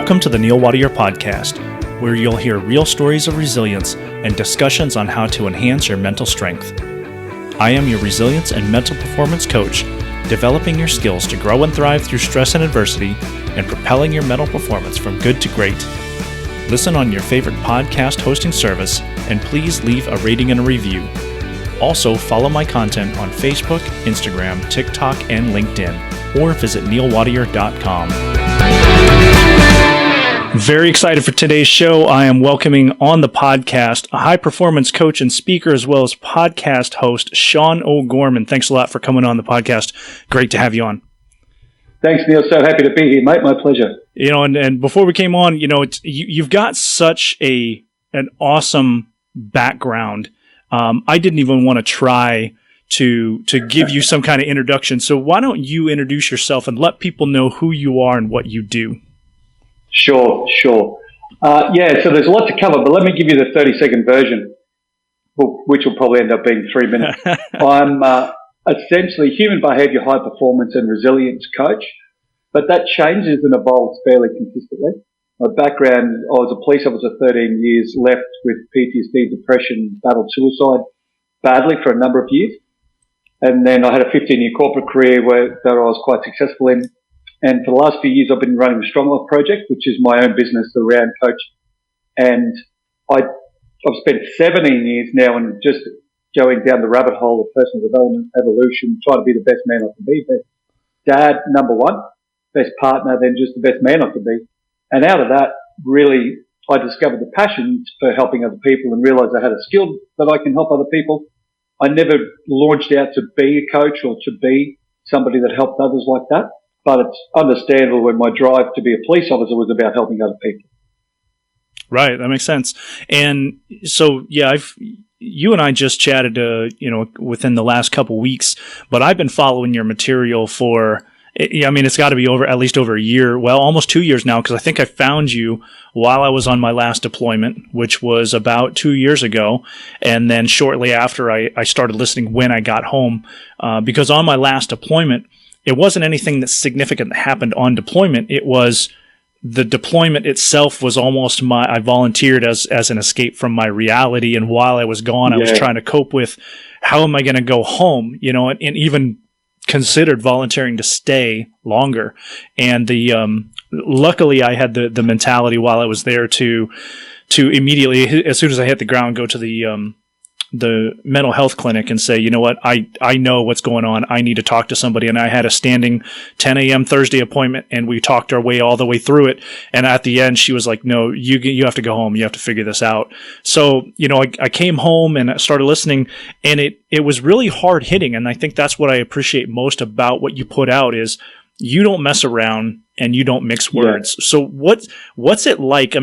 Welcome to the Neil Wattier podcast, where you'll hear real stories of resilience and discussions on how to enhance your mental strength. I am your resilience and mental performance coach, developing your skills to grow and thrive through stress and adversity and propelling your mental performance from good to great. Listen on your favorite podcast hosting service, and please leave a rating and a review. Also, follow my content on Facebook, Instagram, TikTok, and LinkedIn, or visit neilwattier.com. Very excited for today's show. I am welcoming on the podcast a high-performance coach and speaker, as well as podcast host, Shaun O'Gorman. Thanks a lot for coming on the podcast. Great to have you on. Thanks, Neil. So happy to be here, mate. My pleasure. You know, and before we came on, you know, you've got such an awesome background. I didn't even want to try to give you some kind of introduction. So why don't you introduce yourself and let people know who you are and what you do? Sure. So there's a lot to cover, but let me give you the 30-second version, which will probably end up being 3 minutes. I'm essentially human behavior, high performance and resilience coach, but that changes and evolves fairly consistently. My background, I was a police officer 13 years, left with PTSD, depression, battled suicide badly for a number of years. And then I had a 15-year corporate career that I was quite successful in. And for the last few years, I've been running the Strong Life Project, which is my own business around coaching. And I've spent 17 years now and just going down the rabbit hole of personal development, evolution, trying to be the best man I can be. Best dad, number one, best partner, then just the best man I can be. And out of that, really, I discovered the passion for helping other people and realized I had a skill that I can help other people. I never launched out to be a coach or to be somebody that helped others like that. But it's understandable when my drive to be a police officer was about helping other people. Right, that makes sense. And so, yeah, you and I just chatted, within the last couple weeks, but I've been following your material for, it's got to be at least over a year, well, almost 2 years now, because I think I found you while I was on my last deployment, which was about 2 years ago. And then shortly after, I started listening when I got home, because on my last deployment, it wasn't anything that significant that happened on deployment. It was the deployment itself was almost I volunteered as an escape from my reality. And while I was gone, I was trying to cope with how am I going to go home, and even considered volunteering to stay longer. And luckily I had the mentality while I was there to immediately, as soon as I hit the ground, go to the mental health clinic and say, you know what, I know what's going on. I need to talk to somebody. And I had a standing 10 a.m. Thursday appointment, and we talked our way all the way through it. And at the end, she was like, no, you have to go home. You have to figure this out. So, I came home and I started listening, and it was really hard hitting. And I think that's what I appreciate most about what you put out is you don't mess around and you don't mix words. Yeah. So what's it like?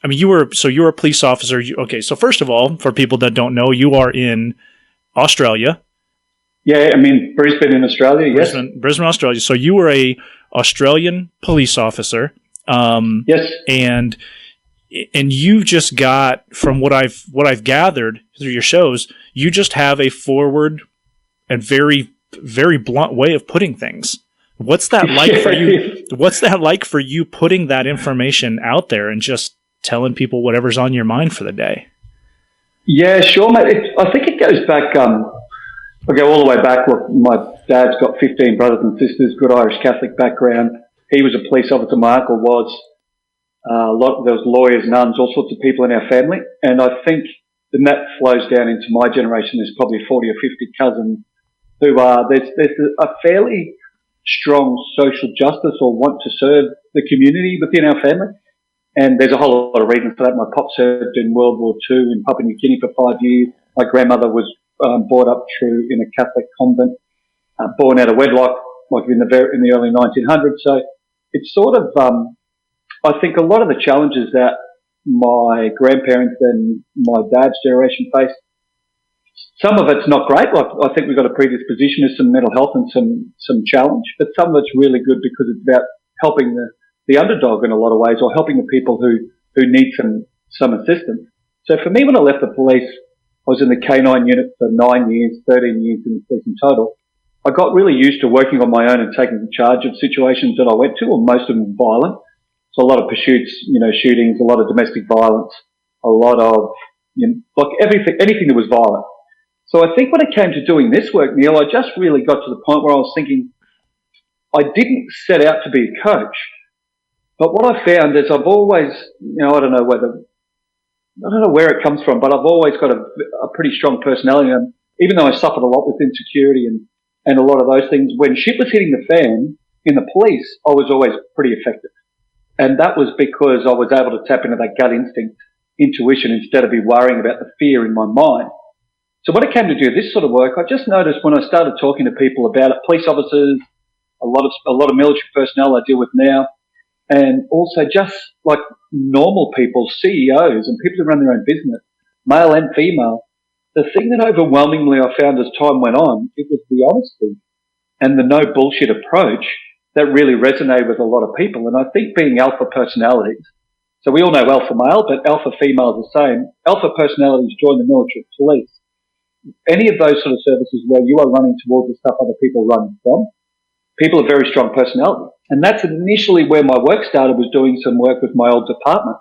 You were a police officer. Okay, so first of all, for people that don't know, you are in Australia. Yeah, Brisbane in Australia, yes. Brisbane, Australia. So you were a Australian police officer. Yes. And you just got, from what I've gathered through your shows, you just have a forward and very, very blunt way of putting things. What's that like for you? What's that like for you putting that information out there and just telling people whatever's on your mind for the day? Yeah, sure, mate. I think it goes back, I go all the way back. Look, my dad's got 15 brothers and sisters, good Irish Catholic background. He was a police officer. My uncle was. There was lawyers, nuns, all sorts of people in our family. And I think then that flows down into my generation. There's probably 40 or 50 cousins who there's a fairly strong social justice or want to serve the community within our family. And there's a whole lot of reasons for that. My pop served in World War II in Papua New Guinea for 5 years. My grandmother was brought up in a Catholic convent, born out of wedlock, like in the early 1900s. So it's sort of, I think a lot of the challenges that my grandparents and my dad's generation faced, some of it's not great. Like I think we've got a predisposition to some mental health and some challenge, but some of it's really good because it's about helping the underdog in a lot of ways, or helping the people who need some assistance. So for me, when I left the police, I was in the K9 unit for 9 years, 13 years in the police in total. I got really used to working on my own and taking charge of situations that I went to, and most of them violent. So a lot of pursuits, shootings, a lot of domestic violence, a lot of, like anything that was violent. So I think when it came to doing this work, Neil, I just really got to the point where I was thinking, I didn't set out to be a coach, but what I found is I've always, I don't know where it comes from, but I've always got a pretty strong personality. And even though I suffered a lot with insecurity and a lot of those things, when shit was hitting the fan in the police, I was always pretty effective. And that was because I was able to tap into that gut instinct, intuition, instead of be worrying about the fear in my mind. So when it came to do this sort of work, I just noticed when I started talking to people about it, police officers, a lot of military personnel I deal with now, and also just like normal people, CEOs and people who run their own business, male and female, the thing that overwhelmingly I found as time went on, it was the honesty and the no bullshit approach that really resonated with a lot of people. And I think being alpha personalities, so we all know alpha male, but alpha female is the same. Alpha personalities join the military, police, any of those sort of services where you are running towards the stuff other people run from. People have very strong personality. And that's initially where my work started, was doing some work with my old department.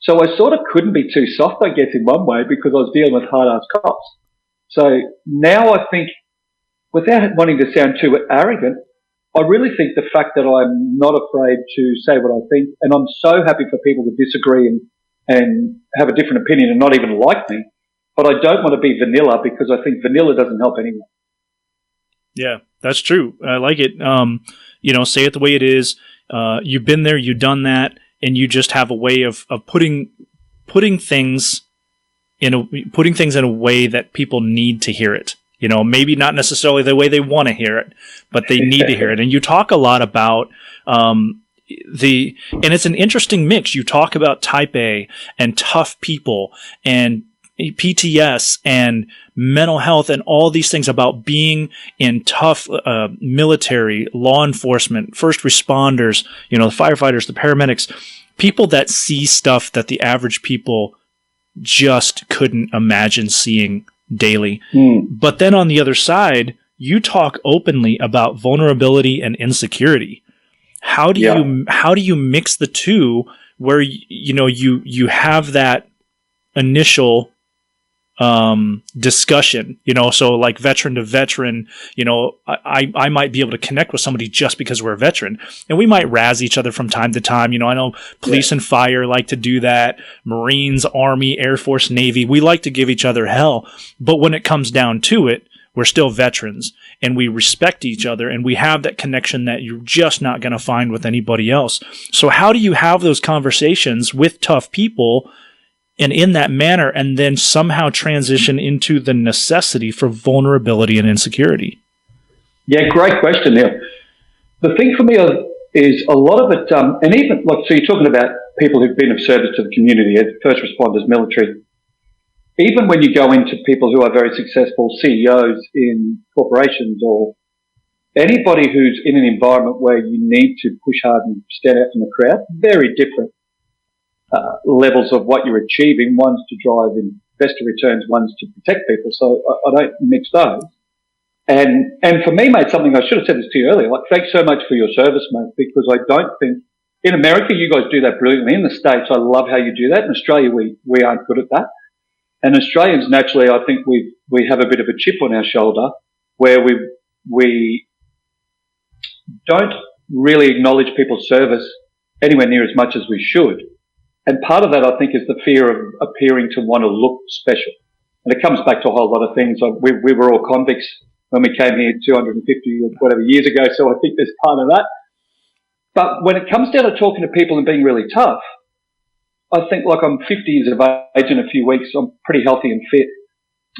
So I sort of couldn't be too soft, I guess, in one way, because I was dealing with hard-ass cops. So now I think, without wanting to sound too arrogant, I really think the fact that I'm not afraid to say what I think, and I'm so happy for people to disagree and have a different opinion and not even like me, but I don't want to be vanilla, because I think vanilla doesn't help anyone. Yeah, that's true. I like it. Say it the way it is. You've been there, you've done that, and you just have a way of putting things in a way that people need to hear it. Maybe not necessarily the way they want to hear it, but they need to hear it. And you talk a lot about and it's an interesting mix. You talk about type A and tough people and PTS and mental health and all these things about being in tough military, law enforcement, first responders, the firefighters, the paramedics, people that see stuff that the average people just couldn't imagine seeing daily. But then on the other side, you talk openly about vulnerability and insecurity. How do you mix the two, where you have that initial discussion, so like veteran to veteran, I might be able to connect with somebody just because we're a veteran, and we might razz each other from time to time. I know police and fire like to do that. Marines, Army, Air Force, Navy, we like to give each other hell. But when it comes down to it, we're still veterans, and we respect each other, and we have that connection that you're just not going to find with anybody else. So how do you have those conversations with tough people and in that manner, and then somehow transition into the necessity for vulnerability and insecurity? Yeah, great question, Neil. The thing for me is a lot of it, and even, so you're talking about people who've been of service to the community, first responders, military. Even when you go into people who are very successful CEOs in corporations, or anybody who's in an environment where you need to push hard and stand out from the crowd, very different levels of what you're achieving. One's to drive investor returns, one's to protect people. So I don't mix those. And for me, mate, something I should have said this to you earlier, thanks so much for your service, mate, because I don't think, in America, you guys do that brilliantly. In the States, I love how you do that. In Australia, we aren't good at that. And Australians, naturally, I think we have a bit of a chip on our shoulder, where we don't really acknowledge people's service anywhere near as much as we should. And part of that, I think, is the fear of appearing to want to look special. And it comes back to a whole lot of things. We were all convicts when we came here 250 or whatever years ago, so I think there's part of that. But when it comes down to talking to people and being really tough, I think, I'm 50 years of age in a few weeks. I'm pretty healthy and fit.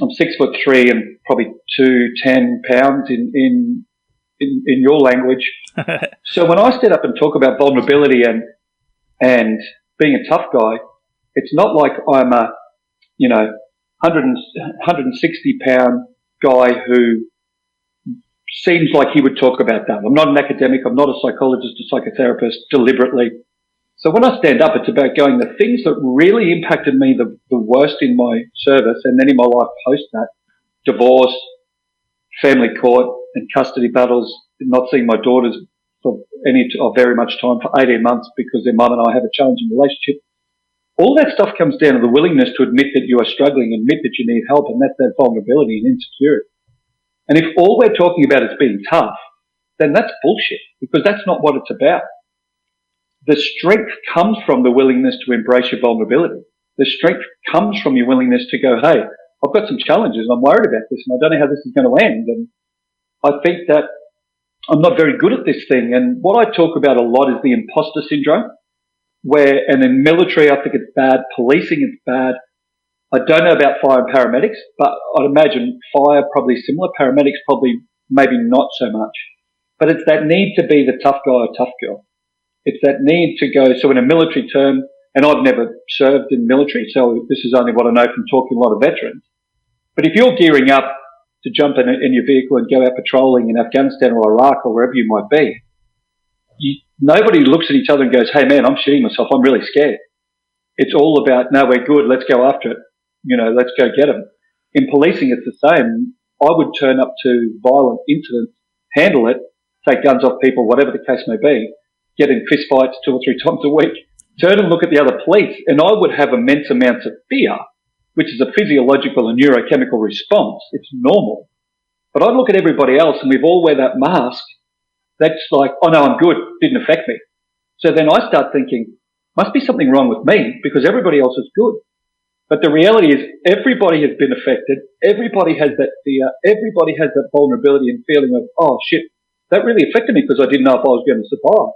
I'm 6'3" and probably 210 pounds in your language. So when I stand up and talk about vulnerability and being a tough guy, it's not like I'm a 160 pound guy who seems like he would talk about that. I'm not an academic. I'm not a psychologist, a psychotherapist deliberately. So when I stand up, it's about going, the things that really impacted me the worst in my service, and then in my life post that: divorce, family court and custody battles, not seeing my daughters for very much time, for 18 months, because their mum and I have a challenging relationship. All that stuff comes down to the willingness to admit that you are struggling, admit that you need help, and that's that vulnerability and insecurity. And if all we're talking about is being tough, then that's bullshit, because that's not what it's about. The strength comes from the willingness to embrace your vulnerability. The strength comes from your willingness to go, hey, I've got some challenges, I'm worried about this, and I don't know how this is going to end. And I think that I'm not very good at this thing. And what I talk about a lot is the imposter syndrome, and in military, I think it's bad. Policing, it's bad. I don't know about fire and paramedics, but I'd imagine fire probably similar. Paramedics probably maybe not so much. But it's that need to be the tough guy or tough girl. It's that need to go. So in a military term, and I've never served in military, so this is only what I know from talking to a lot of veterans. But if you're gearing up to jump in your vehicle and go out patrolling in Afghanistan or Iraq or wherever you might be, nobody looks at each other and goes, hey man, I'm shitting myself, I'm really scared. It's all about, no, we're good, let's go after it. Let's go get them. In policing, it's the same. I would turn up to violent incidents, handle it, take guns off people, whatever the case may be, get in fist fights 2 or 3 times a week, turn and look at the other police, and I would have immense amounts of fear, which is a physiological and neurochemical response. It's normal. But I'd look at everybody else, and we've all wear that mask. That's like, oh no, I'm good, didn't affect me. So then I start thinking, must be something wrong with me because everybody else is good. But the reality is everybody has been affected. Everybody has that fear. Everybody has that vulnerability and feeling of, oh shit, that really affected me because I didn't know if I was going to survive.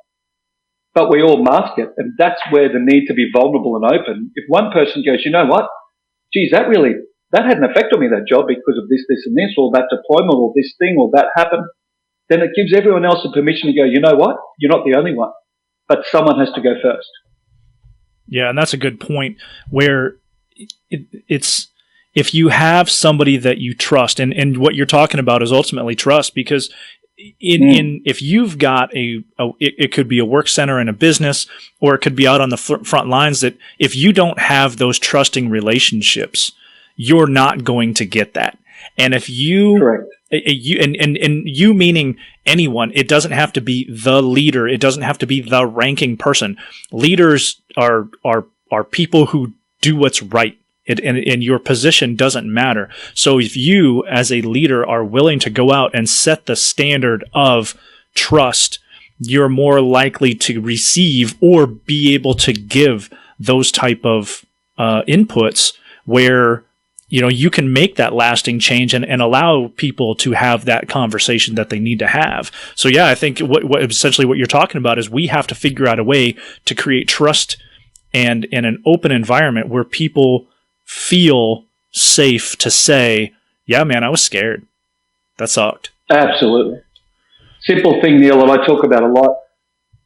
But we all mask it. And that's where the need to be vulnerable and open. If one person goes, you know what? Geez, that had an effect on me, that job, because of this, this and this, or that deployment, or this thing, or that happened. Then it gives everyone else the permission to go, you know what? You're not the only one. But someone has to go first. Yeah, and that's a good point where it's if you have somebody that you trust, and what you're talking about is ultimately trust, because if you've got it could be a work center in a business, or it could be out on the front lines, that if you don't have those trusting relationships, you're not going to get that. And if you, correct. And you meaning anyone, it doesn't have to be the leader. It doesn't have to be the ranking person. Leaders are people who do what's right. And your position doesn't matter. So if you, as a leader, are willing to go out and set the standard of trust, you're more likely to receive or be able to give those type of inputs where you can make that lasting change and allow people to have that conversation that they need to have. So yeah, I think what essentially what you're talking about is we have to figure out a way to create trust and in an open environment where people feel safe to say, yeah, man, I was scared. That sucked. Absolutely. Simple thing, Neil, that I talk about a lot.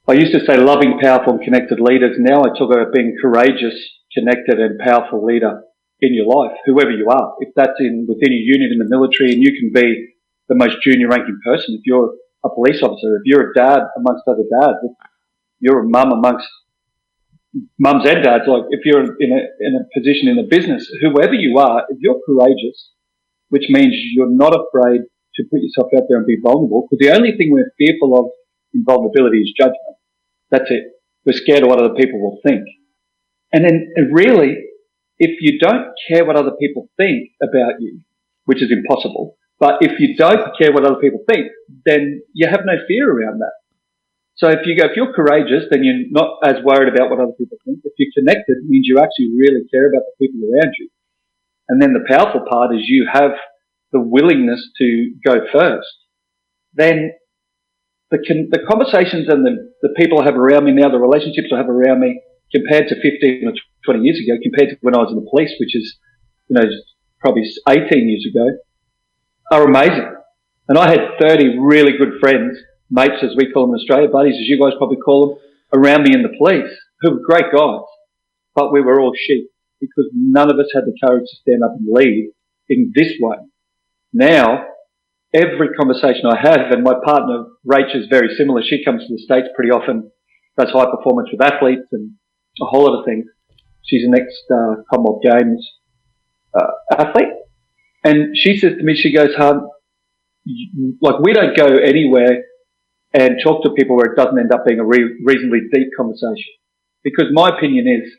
I used to say loving, powerful, and connected leaders. Now I talk about being courageous, connected, and powerful leader in your life, whoever you are. If that's within a unit in the military, and you can be the most junior ranking person. If you're a police officer, if you're a dad amongst other dads, if you're a mum amongst mums and dads, like if you're in a position in a business, whoever you are, if you're courageous, which means you're not afraid to put yourself out there and be vulnerable, because the only thing we're fearful of in vulnerability is judgment. That's it. We're scared of what other people will think. And then really, if you don't care what other people think about you, which is impossible, but if you don't care what other people think, then you have no fear around that. So if you're courageous, then you're not as worried about what other people think. If you're connected, it means you actually really care about the people around you. And then the powerful part is you have the willingness to go first. Then the conversations and the people I have around me now, the relationships I have around me, compared to 15 or 20 years ago, compared to when I was in the police, which is, probably 18 years ago, are amazing. And I had 30 really good friends, mates, as we call them in Australia, buddies, as you guys probably call them, around me in the police, who were great guys. But we were all sheep because none of us had the courage to stand up and lead in this way. Now, every conversation I have, and my partner, Rach, is very similar. She comes to the States pretty often, does high performance with athletes and a whole lot of things. She's an ex-Commonwealth Games athlete. And she says to me, she goes, we don't go anywhere and talk to people where it doesn't end up being a reasonably deep conversation. Because my opinion is,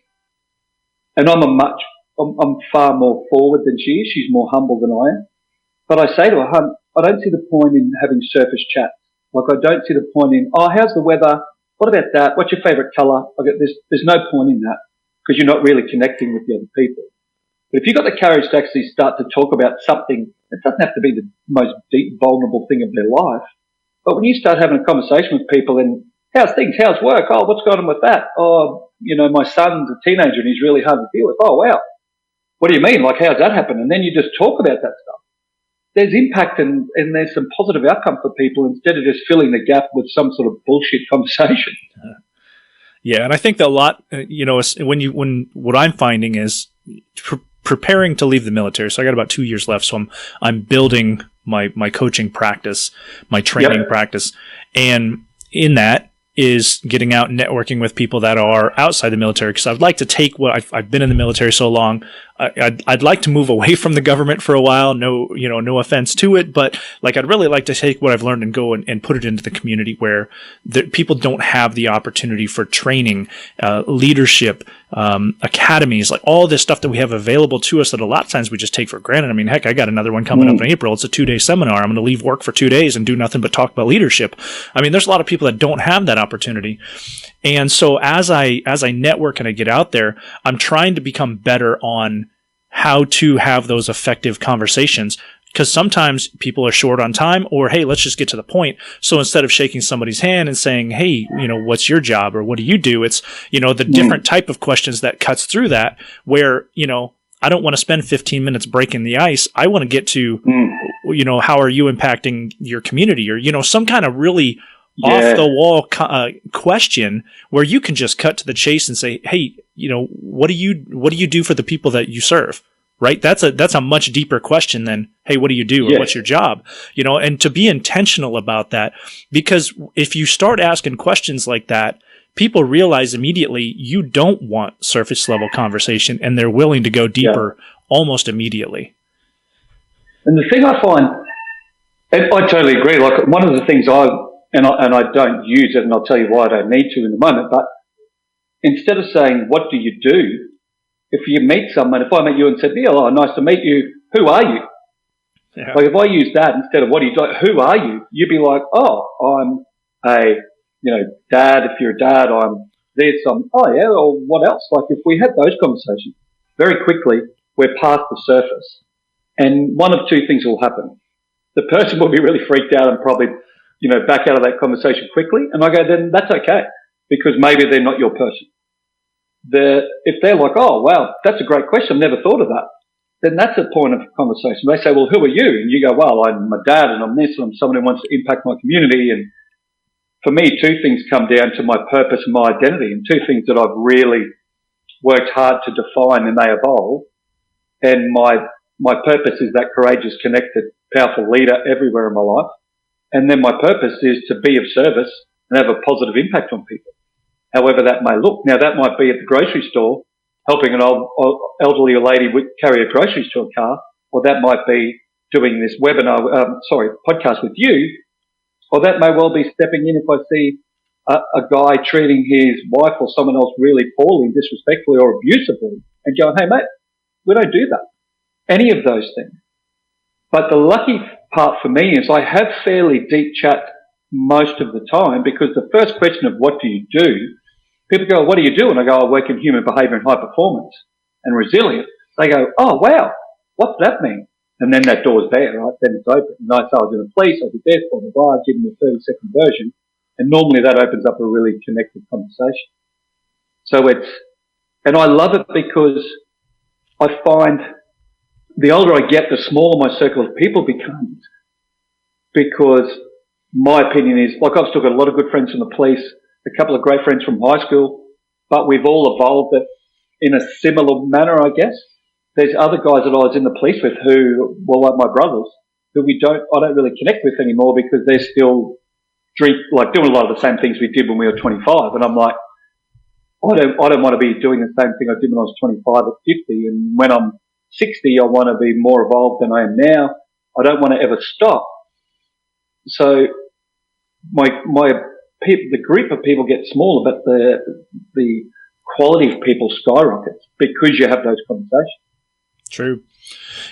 and I'm far more forward than she is. She's more humble than I am. But I say to her, I don't see the point in having surface chats. Like, I don't see the point in, oh, how's the weather? What about that? What's your favourite colour? There's no point in that because you're not really connecting with the other people. But if you've got the courage to actually start to talk about something, it doesn't have to be the most deep, vulnerable thing of their life. But when you start having a conversation with people and, how's things? How's work? Oh, what's going on with that? Oh, my son's a teenager and he's really hard to deal with. Oh, wow. What do you mean? Like, how's that happen? And then you just talk about that stuff. There's impact and there's some positive outcome for people instead of just filling the gap with some sort of bullshit conversation. Yeah, and I think that a lot, when what I'm finding is preparing to leave the military. So I got about 2 years left. So I'm building my coaching practice, my training practice, and in that is getting out and networking with people that are outside the military. Because I'd like to take what I've been in the military so long. I'd like to move away from the government for a while. No offense to it, but like, I'd really like to take what I've learned and go and put it into the community where people don't have the opportunity for training, leadership, academies, like all this stuff that we have available to us that a lot of times we just take for granted. I mean, heck, I got another one coming up in April. It's a 2-day seminar. I'm going to leave work for 2 days and do nothing but talk about leadership. I mean, there's a lot of people that don't have that opportunity. And so as I network and I get out there, I'm trying to become better on how to have those effective conversations, because sometimes people are short on time, or, hey, let's just get to the point. So instead of shaking somebody's hand and saying, hey, what's your job or what do you do? It's, the different type of questions that cuts through that where, I don't want to spend 15 minutes breaking the ice. I want to get to, how are you impacting your community, or, some kind of really off the wall question where you can just cut to the chase and say, hey, what do you do for the people that you serve? Right? That's a much deeper question than, hey, what do you do? Or what's your job? And to be intentional about that, because if you start asking questions like that, people realize immediately you don't want surface level conversation, and they're willing to go deeper almost immediately. And the thing I find, and I totally agree, like one of the things I don't use it, and I'll tell you why I don't need to in a moment, but instead of saying, what do you do? If you meet someone, if I met you and said, oh, nice to meet you, who are you? Yeah. Like if I use that instead of what do you do, who are you? You'd be like, oh, I'm a, dad. If you're a dad, I'm this, or what else? Like if we had those conversations, very quickly, we're past the surface. And one of two things will happen. The person will be really freaked out and probably, back out of that conversation quickly. And I go, then that's okay, because maybe they're not your person. If they're like, oh, wow, that's a great question, I've never thought of that, then that's a point of conversation. They say, well, who are you? And you go, well, I'm my dad and I'm this and I'm someone who wants to impact my community. And for me, two things come down to my purpose and my identity, and two things that I've really worked hard to define, and they evolve. And my purpose is that courageous, connected, powerful leader everywhere in my life. And then my purpose is to be of service and have a positive impact on people, however that may look. Now, that might be at the grocery store, helping an elderly lady carry a groceries to a car, or that might be doing this podcast with you, or that may well be stepping in if I see a guy treating his wife or someone else really poorly, disrespectfully or abusively, and going, hey, mate, we don't do that. Any of those things. But the lucky part for me is I have fairly deep chat most of the time, because the first question of what do you do, people go, what do you do? And I go, I work in human behaviour and high performance and resilience. They go, oh, wow, what's that mean? And then that door's there, right? Then it's open. And I say I was in the police, I did this, blah, blah, blah, give them a 30-second version. And normally that opens up a really connected conversation. So and I love it because I find the older I get, the smaller my circle of people becomes, because my opinion is, like, I've still got a lot of good friends from the police, a couple of great friends from high school, but we've all evolved it in a similar manner, I guess. There's other guys that I was in the police with who, well, like my brothers, who I don't really connect with anymore, because they're still doing a lot of the same things we did when we were 25. And I'm like, I don't want to be doing the same thing I did when I was 25 at 50. And when I'm 60, I want to be more evolved than I am now. I don't want to ever stop. So the group of people gets smaller, but the quality of people skyrockets because you have those conversations. True.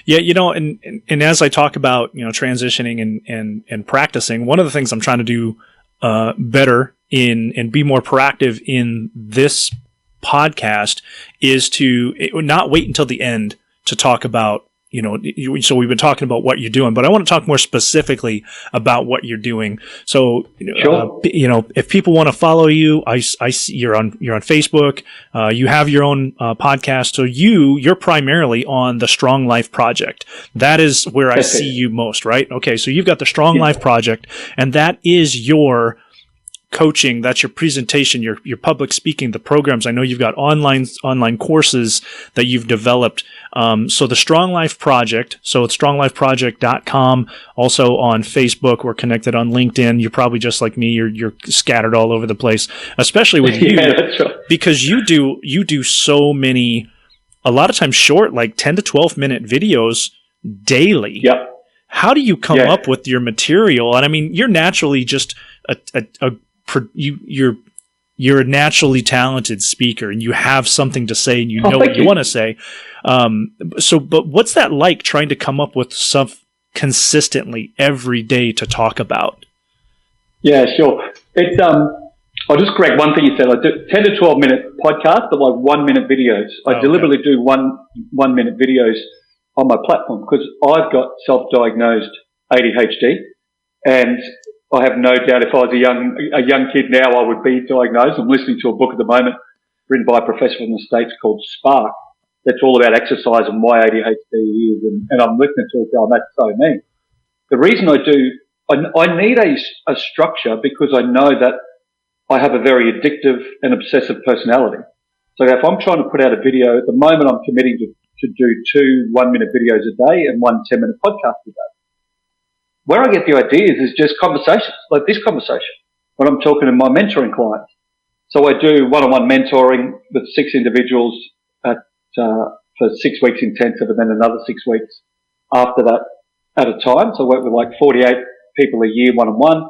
Yeah, and as I talk about, transitioning and practicing, one of the things I'm trying to do better in and be more proactive in this podcast is to not wait until the end to talk about, so we've been talking about what you're doing, but I want to talk more specifically about what you're doing. So, sure. If people want to follow you, I see you're on Facebook. You have your own podcast. So you're primarily on the Strong Life Project. That is where I see you most, right? Okay. So you've got the Strong Life Project, and that is your coaching, that's your presentation, your public speaking, the programs. I know you've got online courses that you've developed. So the Strong Life Project, so it's stronglifeproject.com. Also on Facebook, we're connected on LinkedIn. You're probably just like me. You're scattered all over the place, especially with you, that's right. because you do so many, a lot of times short, like 10 to 12 minute videos daily. Yep. How do you come up with your material? And I mean, you're naturally just you're a naturally talented speaker, and you have something to say, and what you want to say. But what's that like, trying to come up with stuff consistently every day to talk about? Yeah, sure. It's I'll just correct one thing you said. I do 10 to 12 minute podcasts, but like 1 minute videos. I deliberately do one minute videos on my platform because I've got self-diagnosed ADHD, and I have no doubt if I was a young kid now, I would be diagnosed. I'm listening to a book at the moment written by a professor from the States called Spark that's all about exercise and why ADHD is, and I'm listening to it going, that's so me. The reason I need a structure because I know that I have a very addictive and obsessive personality. So if I'm trying to put out a video, at the moment I'm committing to do 2 1-minute videos a day and 1 10-minute podcast a day. Where I get the ideas is just conversations, like this conversation, when I'm talking to my mentoring clients. So I do one-on-one mentoring with 6 individuals for 6 weeks intensive, and then another 6 weeks after that at a time. So I work with like 48 people a year one-on-one,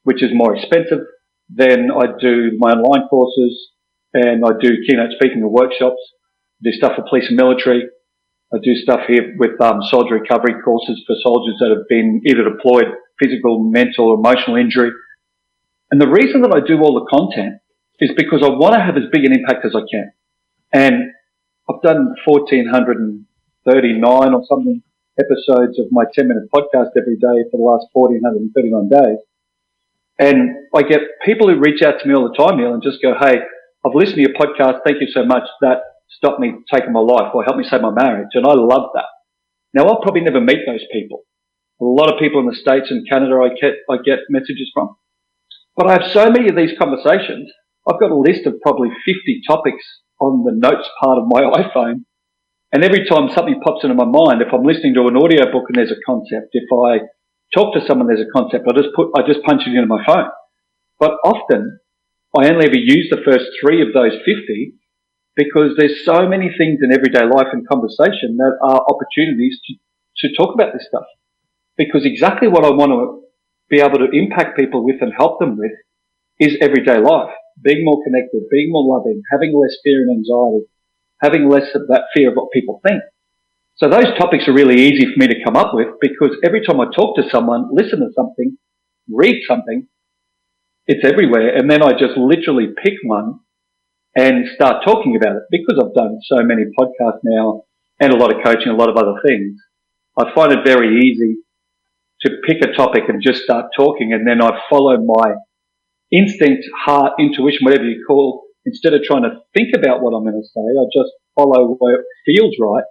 which is more expensive. Then I do my online courses, and I do keynote speaking and workshops, do stuff for police and military. I do stuff here with soldier recovery courses for soldiers that have been either deployed, physical, mental, emotional injury. And the reason that I do all the content is because I want to have as big an impact as I can. And I've done 1,439 or something episodes of my 10-minute podcast every day for the last 1,439 days. And I get people who reach out to me all the time, Neil, and just go, hey, I've listened to your podcast. Thank you so much. That stopped me taking my life or helped me save my marriage. And I love that. Now, I'll probably never meet those people. A lot of people in the States and Canada I get messages from. But I have so many of these conversations. I've got a list of probably 50 topics on the notes part of my iPhone. And every time something pops into my mind, if I'm listening to an audio book and there's a concept, if I talk to someone, there's a concept, I just punch it into my phone. But often I only ever use the first 3 of those 50 because there's so many things in everyday life and conversation that are opportunities to talk about this stuff. Because exactly what I want to be able to impact people with and help them with is everyday life. Being more connected, being more loving, having less fear and anxiety, having less of that fear of what people think. So those topics are really easy for me to come up with because every time I talk to someone, listen to something, read something, it's everywhere. And then I just literally pick one and start talking about it. Because I've done so many podcasts now and a lot of coaching, a lot of other things, I find it very easy to pick a topic and just start talking. And then I follow my instinct, heart, intuition, whatever you call. Instead of trying to think about what I'm going to say, I just follow where it feels right.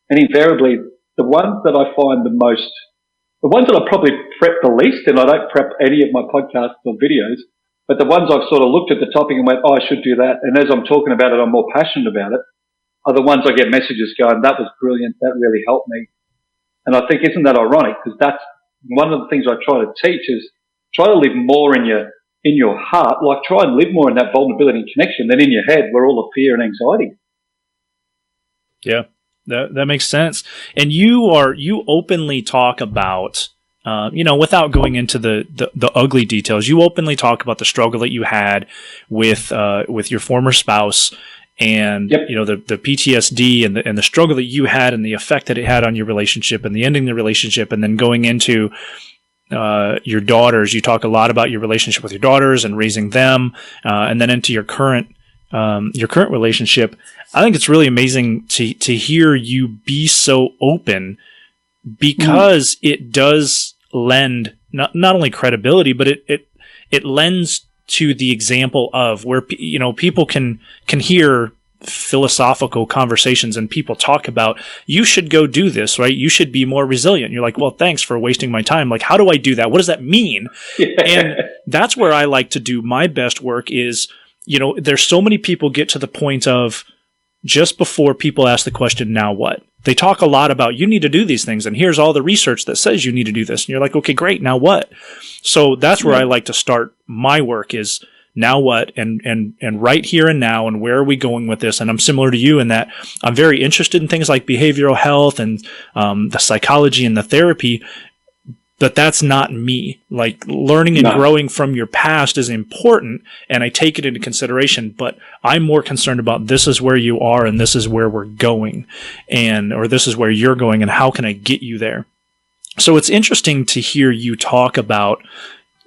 And invariably, the ones that I find the ones that I probably prep the least, and I don't prep any of my podcasts or videos, but the ones I've sort of looked at the topic and went, oh, I should do that. And as I'm talking about it, I'm more passionate about it, are the ones I get messages going, that was brilliant, that really helped me. And I think, isn't that ironic? Because that's one of the things I try to teach is try to live more in your heart, like try and live more in that vulnerability and connection than in your head where all the fear and anxiety. Yeah, that makes sense. And you openly talk about without going into the ugly details, you openly talk about the struggle that you had with your former spouse, and Yep. the PTSD and the struggle that you had and the effect that it had on your relationship and the ending the relationship, and then going into your daughters. You talk a lot about your relationship with your daughters and raising them, and then into your current relationship. I think it's really amazing to hear you be so open, because it does lend not only credibility, but it lends to the example of where people can hear philosophical conversations and people talk about, you should go do this, right? You should be more resilient. You're like, well, thanks for wasting my time. Like, how do I do that? What does that mean? And that's where I like to do my best work is, there's so many people get to the point of, just before people ask the question, now what? They talk a lot about, you need to do these things, and here's all the research that says you need to do this. And you're like, okay, great, now what? So that's where I like to start my work is, now what? And right here and now, and where are we going with this? And I'm similar to you in that I'm very interested in things like behavioral health and the psychology and the therapy, but that's not me. Like, learning and growing from your past is important, and I take it into consideration, but I'm more concerned about, this is where you are and this is where we're going, or this is where you're going and how can I get you there? So it's interesting to hear you talk about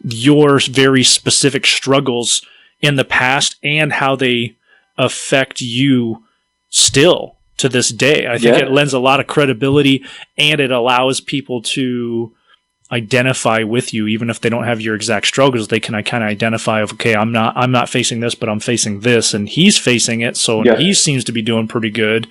your very specific struggles in the past and how they affect you still to this day. I think it lends a lot of credibility, and it allows people to identify with you, even if they don't have your exact struggles. They can kind of identify of, okay, I'm not facing this, but I'm facing this, and he's facing it, so he seems to be doing pretty good.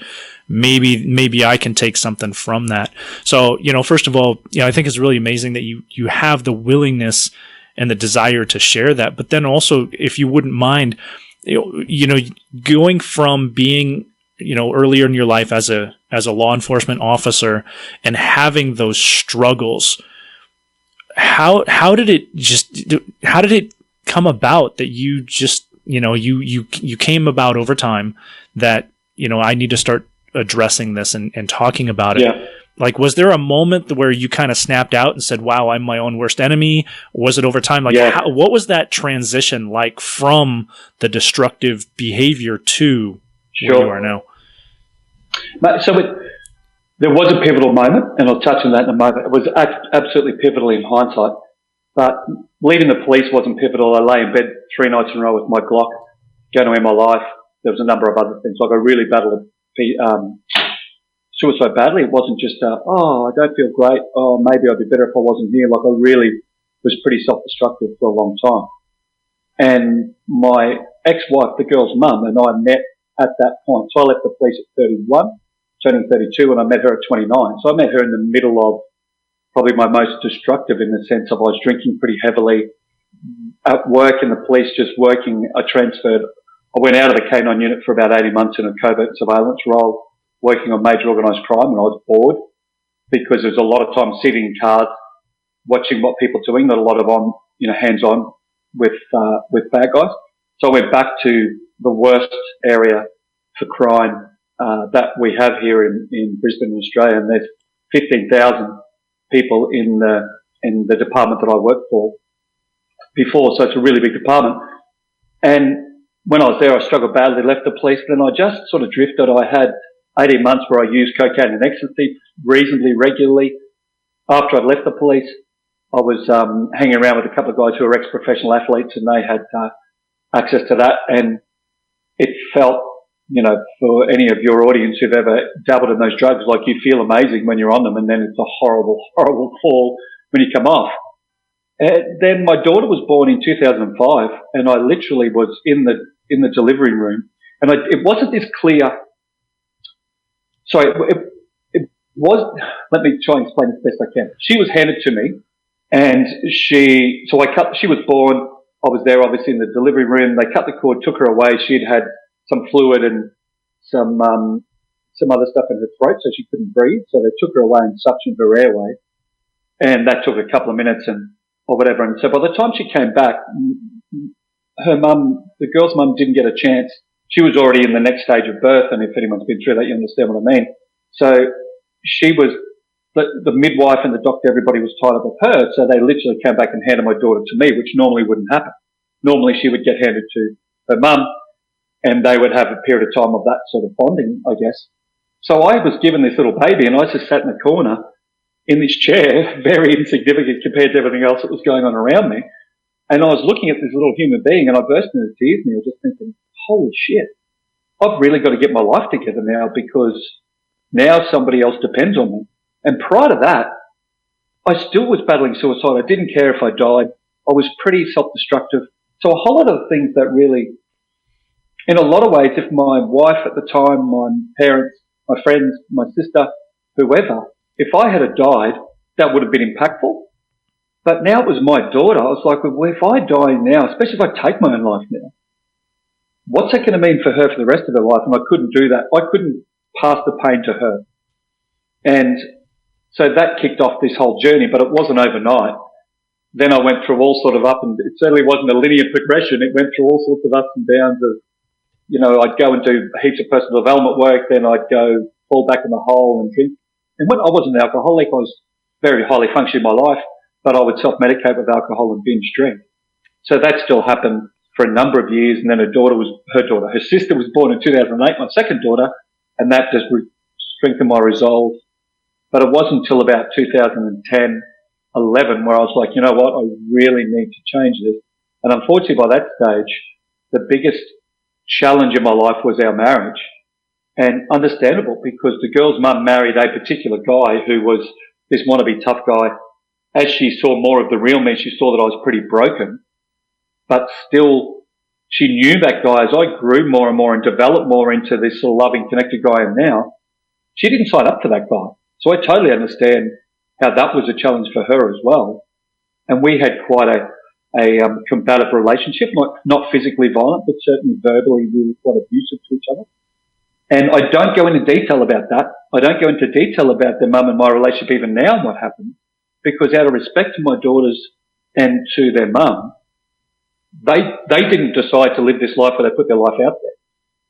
Maybe I can take something from that. So, first of all, I think it's really amazing that you have the willingness and the desire to share that. But then also, if you wouldn't mind, going from being, earlier in your life as a law enforcement officer and having those struggles, how did it come about that you just, you came about over time that, I need to start addressing this and talking about it? Yeah. Like, was there a moment where you kind of snapped out and said, wow, I'm my own worst enemy? Or was it over time? Like, what was that transition like from the destructive behavior to where you are now? So there was a pivotal moment, and I'll touch on that in a moment. It was absolutely pivotal in hindsight, but leaving the police wasn't pivotal. I lay in bed 3 nights in a row with my Glock, going to end my life. There was a number of other things. Like, I really battled suicide badly. It wasn't just, I don't feel great. Oh, maybe I'd be better if I wasn't here. Like, I really was pretty self-destructive for a long time. And my ex-wife, the girl's mum, and I met at that point. So I left the police at 31, turning 32, and I met her at 29. So I met her in the middle of probably my most destructive, in the sense of, I was drinking pretty heavily. At work in the police, just working, I went out of the K9 unit for about 18 months in a covert surveillance role, working on major organised crime, and I was bored because there's a lot of time sitting in cars, watching what people are doing, not a lot of hands-on with bad guys. So I went back to the worst area for crime that we have here in Brisbane, Australia, and there's 15,000 people in the department that I worked for before, so it's a really big department. And when I was there, I struggled badly, left the police, then I just sort of drifted. I had 18 months where I used cocaine and ecstasy reasonably regularly. After I'd left the police, I was hanging around with a couple of guys who were ex-professional athletes, and they had access to that. And it felt, for any of your audience who've ever dabbled in those drugs, like, you feel amazing when you're on them, and then it's a horrible, horrible fall when you come off. Then my daughter was born in 2005, and I literally was in the delivery room, and it wasn't this clear. Sorry, it was. Let me try and explain it as best I can. She was handed to me, and she was born. I was there, obviously, in the delivery room. They cut the cord, took her away. She'd had some fluid and some other stuff in her throat, so she couldn't breathe. So they took her away and suctioned her airway, and that took a couple of minutes or whatever. And so by the time she came back, her mum, the girl's mum, didn't get a chance. She was already in the next stage of birth, and if anyone's been through that, you understand what I mean. So she was the midwife and the doctor, everybody was tied up with her, so they literally came back and handed my daughter to me, which normally wouldn't happen. Normally she would get handed to her mum, and they would have a period of time of that sort of bonding, I guess. So I was given this little baby, and I just sat in the corner in this chair, very insignificant compared to everything else that was going on around me. And I was looking at this little human being, and I burst into tears, and I was just thinking, holy shit, I've really got to get my life together now, because now somebody else depends on me. And prior to that, I still was battling suicide. I didn't care if I died. I was pretty self-destructive. So a whole lot of things that really, in a lot of ways, if my wife at the time, my parents, my friends, my sister, whoever, if I had died, that would have been impactful. But now it was my daughter. I was like, well, if I die now, especially if I take my own life now, what's that going to mean for her for the rest of her life? And I couldn't do that. I couldn't pass the pain to her. And so that kicked off this whole journey, but it wasn't overnight. Then I went through all sort of up, and it certainly wasn't a linear progression. It went through all sorts of ups and downs of, you know, I'd go and do heaps of personal development work, then I'd go fall back in the hole and drink. And when I wasn't an alcoholic, I was very highly functioning in my life, but I would self-medicate with alcohol and binge drink. So that still happened for a number of years, and then her sister was born in 2008, my second daughter, and that just strengthened my resolve. But it wasn't until about 2010, 11, where I was like, you know what, I really need to change this. And unfortunately, by that stage, the biggest challenge in my life was our marriage. And understandable, because the girl's mum married a particular guy who was this wannabe tough guy. As she saw more of the real me, she saw that I was pretty broken. But still, she knew that guy. As I grew more and more and developed more into this sort of loving, connected guy I am now, she didn't sign up for that guy. So I totally understand how that was a challenge for her as well. And we had quite a combative relationship, not physically violent, but certainly verbally we were quite abusive to each other. And I don't go into detail about that. I don't go into detail about their mum and my relationship even now and what happened, because out of respect to my daughters and to their mum, they didn't decide to live this life where they put their life out there.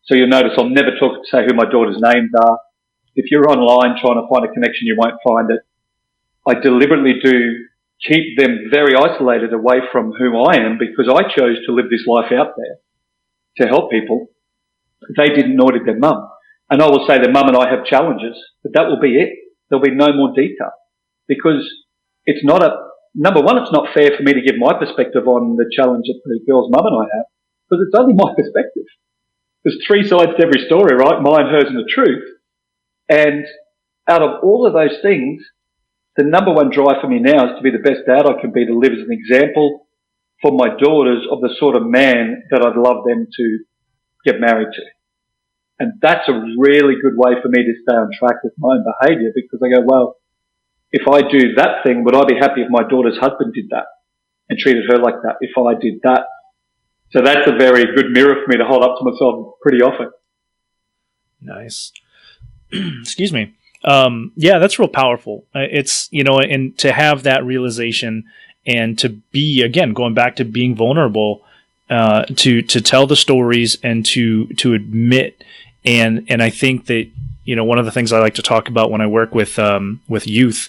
So you'll notice I'll never say who my daughters' names are. If you're online trying to find a connection, you won't find it. I deliberately do keep them very isolated away from who I am, because I chose to live this life out there to help people. They didn't, nor did their mum. And I will say their mum and I have challenges, but that will be it. There'll be no more detail, because it's not number one, it's not fair for me to give my perspective on the challenge that the girl's mum and I have, because it's only my perspective. There's three sides to every story, right? Mine, hers, and the truth. And out of all of those things, the number one drive for me now is to be the best dad I can be, to live as an example for my daughters of the sort of man that I'd love them to get married to. And that's a really good way for me to stay on track with my own behaviour, because I go, well, if I do that thing, would I be happy if my daughter's husband did that and treated her like that if I did that? So that's a very good mirror for me to hold up to myself pretty often. Nice. Excuse me. Yeah, that's real powerful. It's, you know, and to have that realization and to be, again, going back to being vulnerable, to tell the stories and to admit. And I think that, you know, one of the things I like to talk about when I work with youth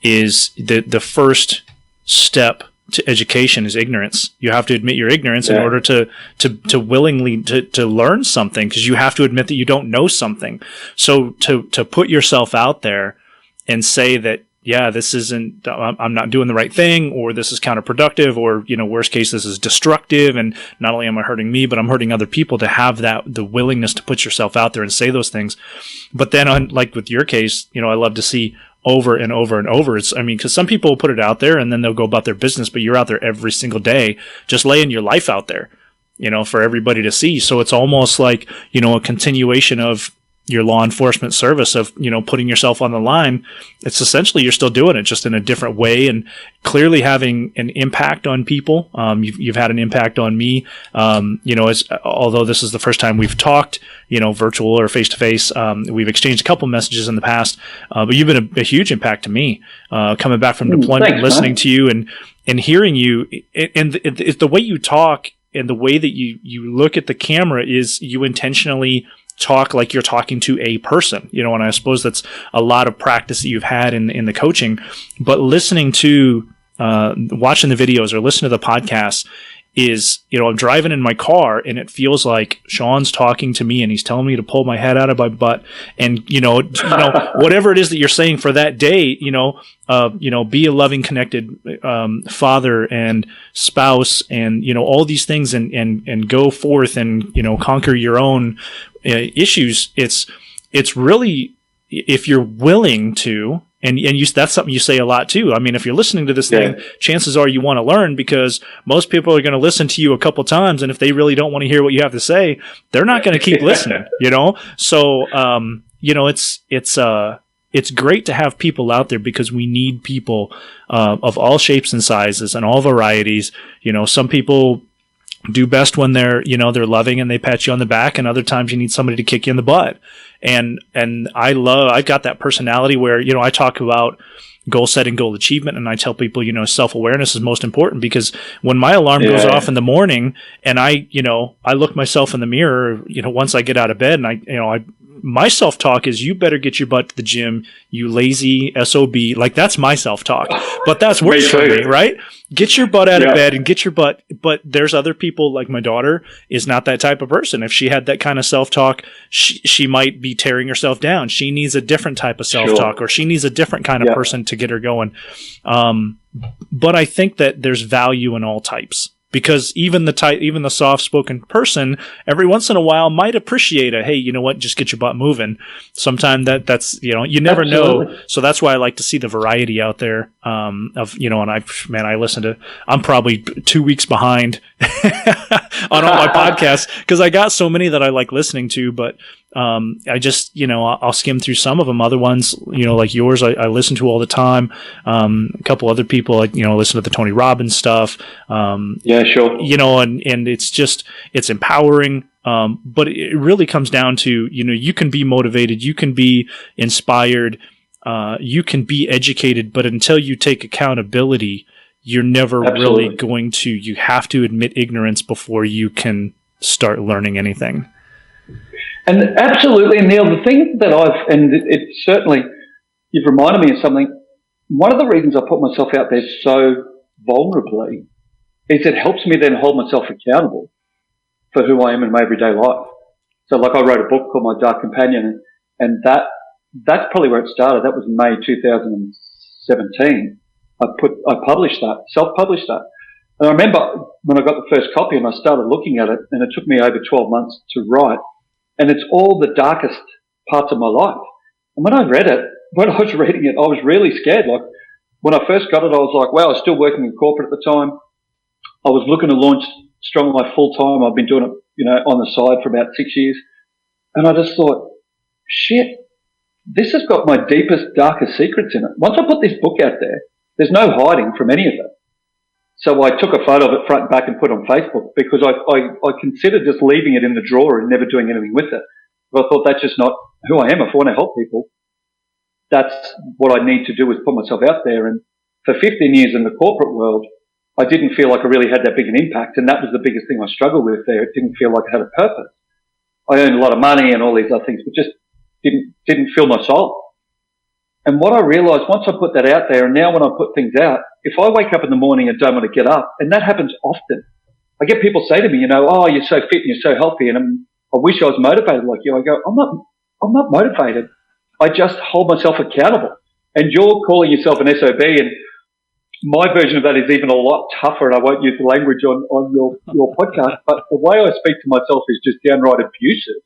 is the first step to education is ignorance. You have to admit your ignorance in order to willingly to learn something, because you have to admit that you don't know something. So to put yourself out there and say that, yeah, this isn't, I'm not doing the right thing, or this is counterproductive, or, you know, worst case, this is destructive, and not only am I hurting me, but I'm hurting other people, to have the willingness to put yourself out there and say those things. But then like with your case, you know, I love to see over and over and over. Because some people will put it out there and then they'll go about their business, but you're out there every single day, just laying your life out there, you know, for everybody to see. So it's almost like, you know, a continuation of your law enforcement service of, you know, putting yourself on the line. It's essentially, you're still doing it just in a different way, and clearly having an impact on people. You've had an impact on me. You know, although this is the first time we've talked, you know, virtual or face to face, we've exchanged a couple messages in the past, but you've been a huge impact to me, coming back from deployment, thanks, listening man. to you and hearing you, and the way you talk and the way that you look at the camera is you intentionally talk like you're talking to a person, and I suppose that's a lot of practice that you've had in the coaching, but listening to, watching the videos or listening to the podcasts is, I'm driving in my car and it feels like Shaun's talking to me and he's telling me to pull my head out of my butt and, whatever it is that you're saying for that day, be a loving, connected, father and spouse and, all these things and go forth and, conquer your own issues. It's really, if you're willing to, and that's something you say a lot too. I mean, if you're listening to this thing, chances are you want to learn, because most people are going to listen to you a couple times, and if they really don't want to hear what you have to say, they're not going to keep listening. So it's great to have people out there, because we need people of all shapes and sizes and all varieties. Some people do best when they're loving and they pat you on the back, and other times you need somebody to kick you in the butt. And I've got that personality where, I talk about goal setting, goal achievement, and I tell people, self-awareness is most important, because when my alarm goes off in the morning and I look myself in the mirror, once I get out of bed, and my self-talk is, you better get your butt to the gym, you lazy SOB. Like, that's my self-talk. But that's worse for me, right? Get your butt out of bed and get your butt. But there's other people, like my daughter is not that type of person. If she had that kind of self-talk, she might be tearing herself down. She needs a different type of self-talk, or she needs a different kind of person to get her going. But I think that there's value in all types. Because even the soft-spoken person, every once in a while might appreciate hey, you know what, just get your butt moving. Sometimes that's, you never know. So that's why I like to see the variety out there, and I listen to, I'm probably 2 weeks behind on all my podcasts, because I got so many that I like listening to, but I just, I'll skim through some of them. Other ones, like yours, I listen to all the time. A couple other people, listen to the Tony Robbins stuff. Sure. And it's empowering. But it really comes down to, you can be motivated, you can be inspired, you can be educated, but until you take accountability, you're never really going to, you have to admit ignorance before you can start learning anything. And absolutely, Neil, the thing that it certainly, you've reminded me of something. One of the reasons I put myself out there so vulnerably is it helps me then hold myself accountable for who I am in my everyday life. So like, I wrote a book called My Dark Companion, and that's probably where it started. That was May 2017. I published that, self-published that. And I remember when I got the first copy and I started looking at it, and it took me over 12 months to write, and it's all the darkest parts of my life. And when I was reading it, I was really scared. Like, when I first got it, I was like, wow, I was still working in corporate at the time. I was looking to launch Strong Life full time. I've been doing it, on the side for about 6 years. And I just thought, shit, this has got my deepest, darkest secrets in it. Once I put this book out there, there's no hiding from any of it. So I took a photo of it front and back and put it on Facebook, because I considered just leaving it in the drawer and never doing anything with it. But I thought, that's just not who I am. If I want to help people, that's what I need to do, is put myself out there. And for 15 years in the corporate world, I didn't feel like I really had that big an impact, and that was the biggest thing I struggled with there. It didn't feel like I had a purpose. I earned a lot of money and all these other things, but just didn't fill my soul. And what I realized once I put that out there, and now when I put things out, if I wake up in the morning and don't want to get up, and that happens often, I get people say to me, oh, you're so fit and you're so healthy, and I wish I was motivated like you. I go, I'm not motivated. I just hold myself accountable. And you're calling yourself an SOB, and my version of that is even a lot tougher, and I won't use the language on your podcast, but the way I speak to myself is just downright abusive.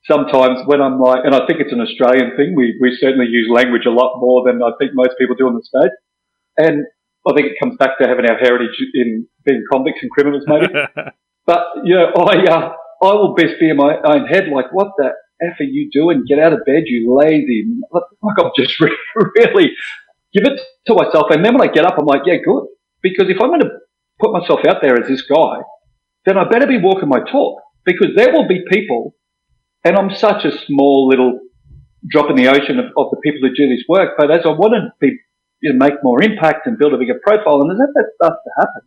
Sometimes when I'm like, and I think it's an Australian thing, we certainly use language a lot more than I think most people do in the States. And I think it comes back to having our heritage in being convicts and criminals, maybe. But, I will best be in my own head like, what the F are you doing? Get out of bed, you lazy. Like, I'm just really give it to myself. And then when I get up, I'm like, yeah, good. Because if I'm going to put myself out there as this guy, then I better be walking my talk, because there will be people, and I'm such a small little drop in the ocean of the people who do this work, but as I want to be, make more impact and build a bigger profile, and as that starts to happen,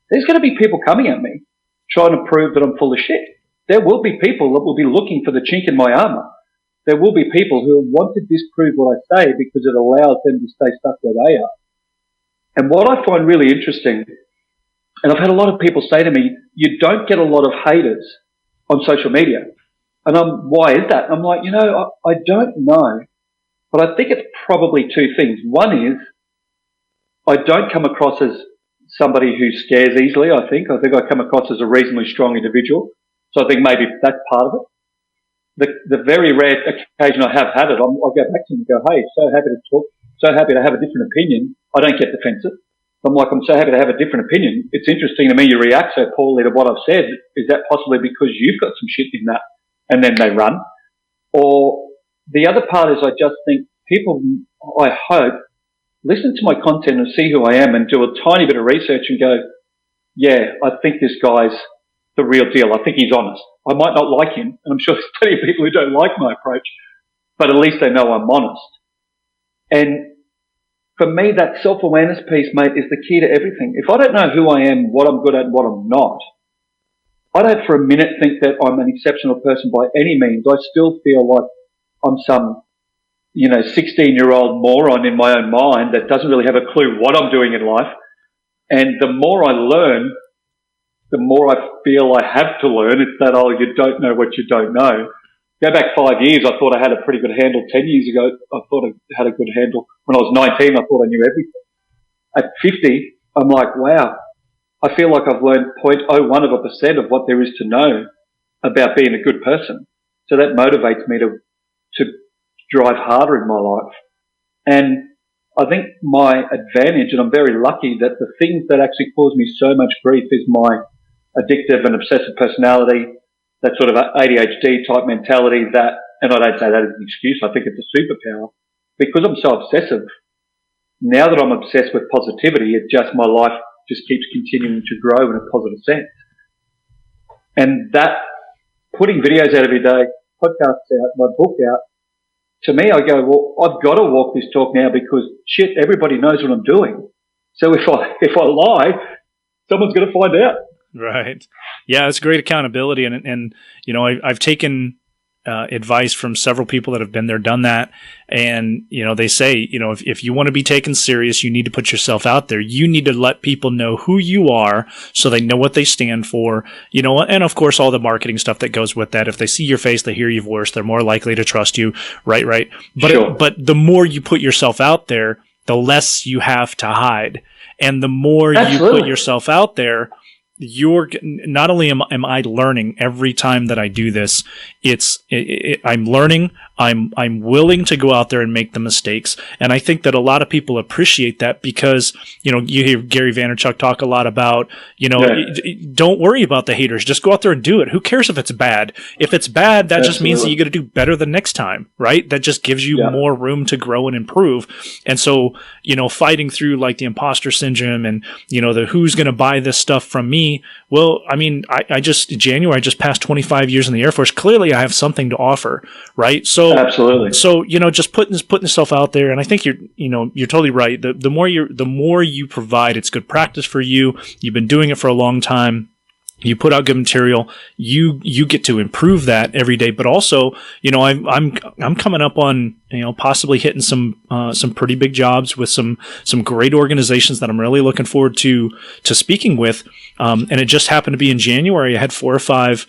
there's going to be people coming at me trying to prove that I'm full of shit. there will be people that will be looking for the chink in my armour. There will be people who want to disprove what I say because it allows them to stay stuck where they are. And what I find really interesting, and I've had a lot of people say to me, you don't get a lot of haters on social media. And why is that? I'm like, I don't know. But I think it's probably two things. One is I don't come across as somebody who scares easily, I think. I come across as a reasonably strong individual. So I think maybe that's part of it. The very rare occasion I have had it, I'll go back to them and go, hey, so happy to talk, so happy to have a different opinion. I don't get defensive. I'm so happy to have a different opinion. It's interesting to me you react so poorly to what I've said. Is that possibly because you've got some shit in that? And then they run. Or the other part is I just think people, I hope, listen to my content and see who I am and do a tiny bit of research and go, yeah, I think this guy's the real deal. I think he's honest. I might not like him, and I'm sure there's plenty of people who don't like my approach, but at least they know I'm honest. And for me, that self-awareness piece, mate, is the key to everything. If I don't know who I am, what I'm good at, and what I'm not, I don't for a minute think that I'm an exceptional person by any means. I still feel like I'm some, 16-year-old moron in my own mind that doesn't really have a clue what I'm doing in life. And the more I learn, the more I feel I have to learn. It's that, you don't know what you don't know. Go back 5 years, I thought I had a pretty good handle. 10 years ago, I thought I had a good handle. When I was 19, I thought I knew everything. At 50, I'm like, wow, I feel like I've learned 0.01% of what there is to know about being a good person. So that motivates me to drive harder in my life. And I think my advantage, and I'm very lucky that the things that actually cause me so much grief is my addictive and obsessive personality, that sort of ADHD type mentality and I don't say that as an excuse, I think it's a superpower. Because I'm so obsessive, now that I'm obsessed with positivity, my life just keeps continuing to grow in a positive sense. And that, putting videos out every day, podcasts out, my book out, to me, I go, well, I've got to walk this talk now because shit, everybody knows what I'm doing. So if I lie, someone's going to find out. Right. Yeah, it's great accountability. And I've taken advice from several people that have been there, done that. And, they say, if you want to be taken serious, you need to put yourself out there. You need to let people know who you are so they know what they stand for, and of course, all the marketing stuff that goes with that. If they see your face, they hear your voice, they're more likely to trust you. Right. But, sure. But the more you put yourself out there, the less you have to hide. And the more Absolutely. you put yourself out there, not only am I learning every time that I do this, I'm learning. I'm willing to go out there and make the mistakes. And I think that a lot of people appreciate that because, you hear Gary Vaynerchuk talk a lot about, don't worry about the haters. Just go out there and do it. Who cares if it's bad? If it's bad, that just means that you got to do better the next time, right? That just gives you more room to grow and improve. And so, fighting through like the imposter syndrome and, the who's going to buy this stuff from me. Well, I mean, I just passed 25 years in the Air Force. Clearly I have something to offer, right? So, absolutely. So, just putting yourself out there. And I think you're totally right. The more you provide, it's good practice for you. You've been doing it for a long time. You put out good material. You get to improve that every day. But also, I'm coming up on, possibly hitting some pretty big jobs with some great organizations that I'm really looking forward to speaking with. And it just happened to be in January. I had 4 or 5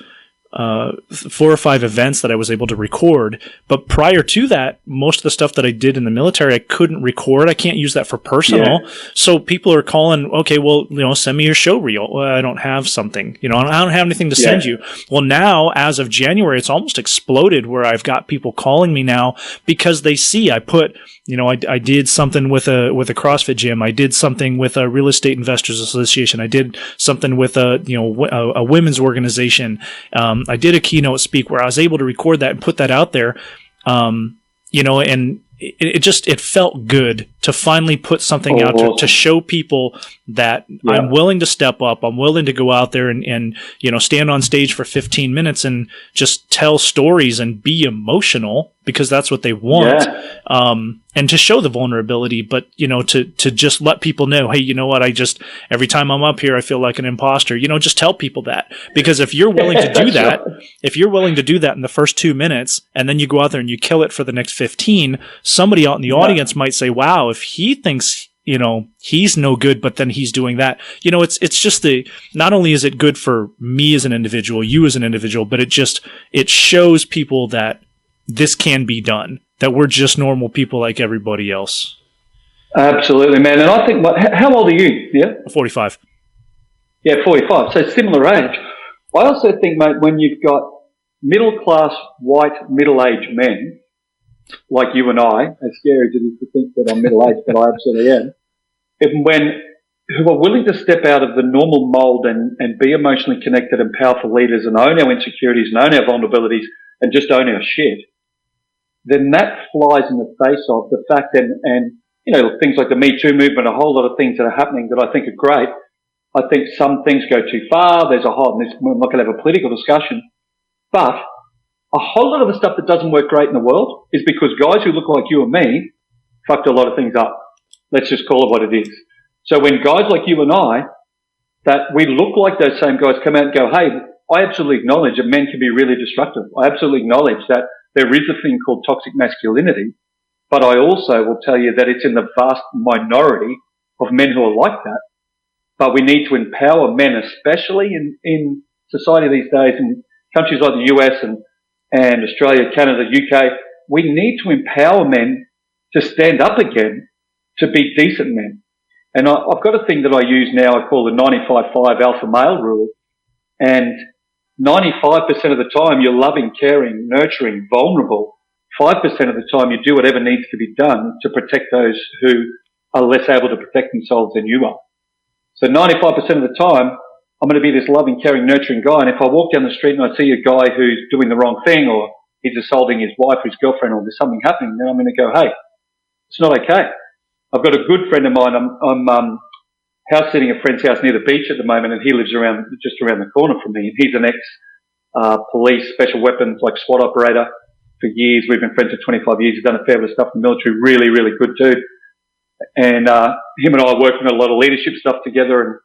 events that I was able to record. But prior to that, most of the stuff that I did in the military, I couldn't record. I can't use that for personal. Yeah. So people are calling, okay, well, send me your show reel. Well, I don't have something, I don't have anything to send you. Well, now as of January, it's almost exploded where I've got people calling me now because they see I put, I did something with a CrossFit gym. I did something with a Real Estate Investors Association. I did something with a women's organization. I did a keynote speak where I was able to record that and put that out there. And it felt good to finally put something out to show people that I'm willing to step up. I'm willing to go out there and stand on stage for 15 minutes and just tell stories and be emotional because that's what they want. And to show the vulnerability, but, to just let people know, hey, you know what? Every time I'm up here, I feel like an imposter, just tell people that, because if you're willing to do that, if you're willing to do that in the first 2 minutes, and then you go out there and you kill it for the next 15, somebody out in the audience might say, wow, if he thinks, he's no good, but then he's doing that. It's just not only is it good for me as an individual, you as an individual, but it shows people that this can be done, that we're just normal people like everybody else. Absolutely, man. And I think, how old are you? Yeah? 45. Yeah, 45. So similar age. I also think, mate, when you've got middle-class, white, middle-aged men, like you and I, as scary as it is to think that I'm middle-aged, but I absolutely am, who are willing to step out of the normal mold and be emotionally connected and powerful leaders and own our insecurities and own our vulnerabilities and just own our shit, then that flies in the face of the fact and things like the Me Too movement, a whole lot of things that are happening that I think are great. I think some things go too far. We're not going to have a political discussion, but a whole lot of the stuff that doesn't work great in the world is because guys who look like you and me fucked a lot of things up. Let's just call it what it is. So when guys like you and I, that we look like those same guys, come out and go, hey, I absolutely acknowledge that men can be really destructive. I absolutely acknowledge that there is a thing called toxic masculinity, but I also will tell you that it's in the vast minority of men who are like that. But we need to empower men, especially in society these days, in countries like the US and Australia, Canada, UK. We need to empower men to stand up again, to be decent men. And I've got a thing that I use now, I call the 95-5 alpha male rule. And 95% of the time you're loving, caring, nurturing, vulnerable. 5% of the time you do whatever needs to be done to protect those who are less able to protect themselves than you are. So 95% of the time, I'm going to be this loving, caring, nurturing guy. And if I walk down the street and I see a guy who's doing the wrong thing, or he's assaulting his wife or his girlfriend, or there's something happening, then I'm going to go, hey, it's not okay. I've got a good friend of mine. I'm house sitting a friend's house near the beach at the moment, and he lives just around the corner from me. And he's an ex-police special weapons, like SWAT operator for years. We've been friends for 25 years. He's done a fair bit of stuff in the military. Really, really good dude. And him and I are working on a lot of leadership stuff together. And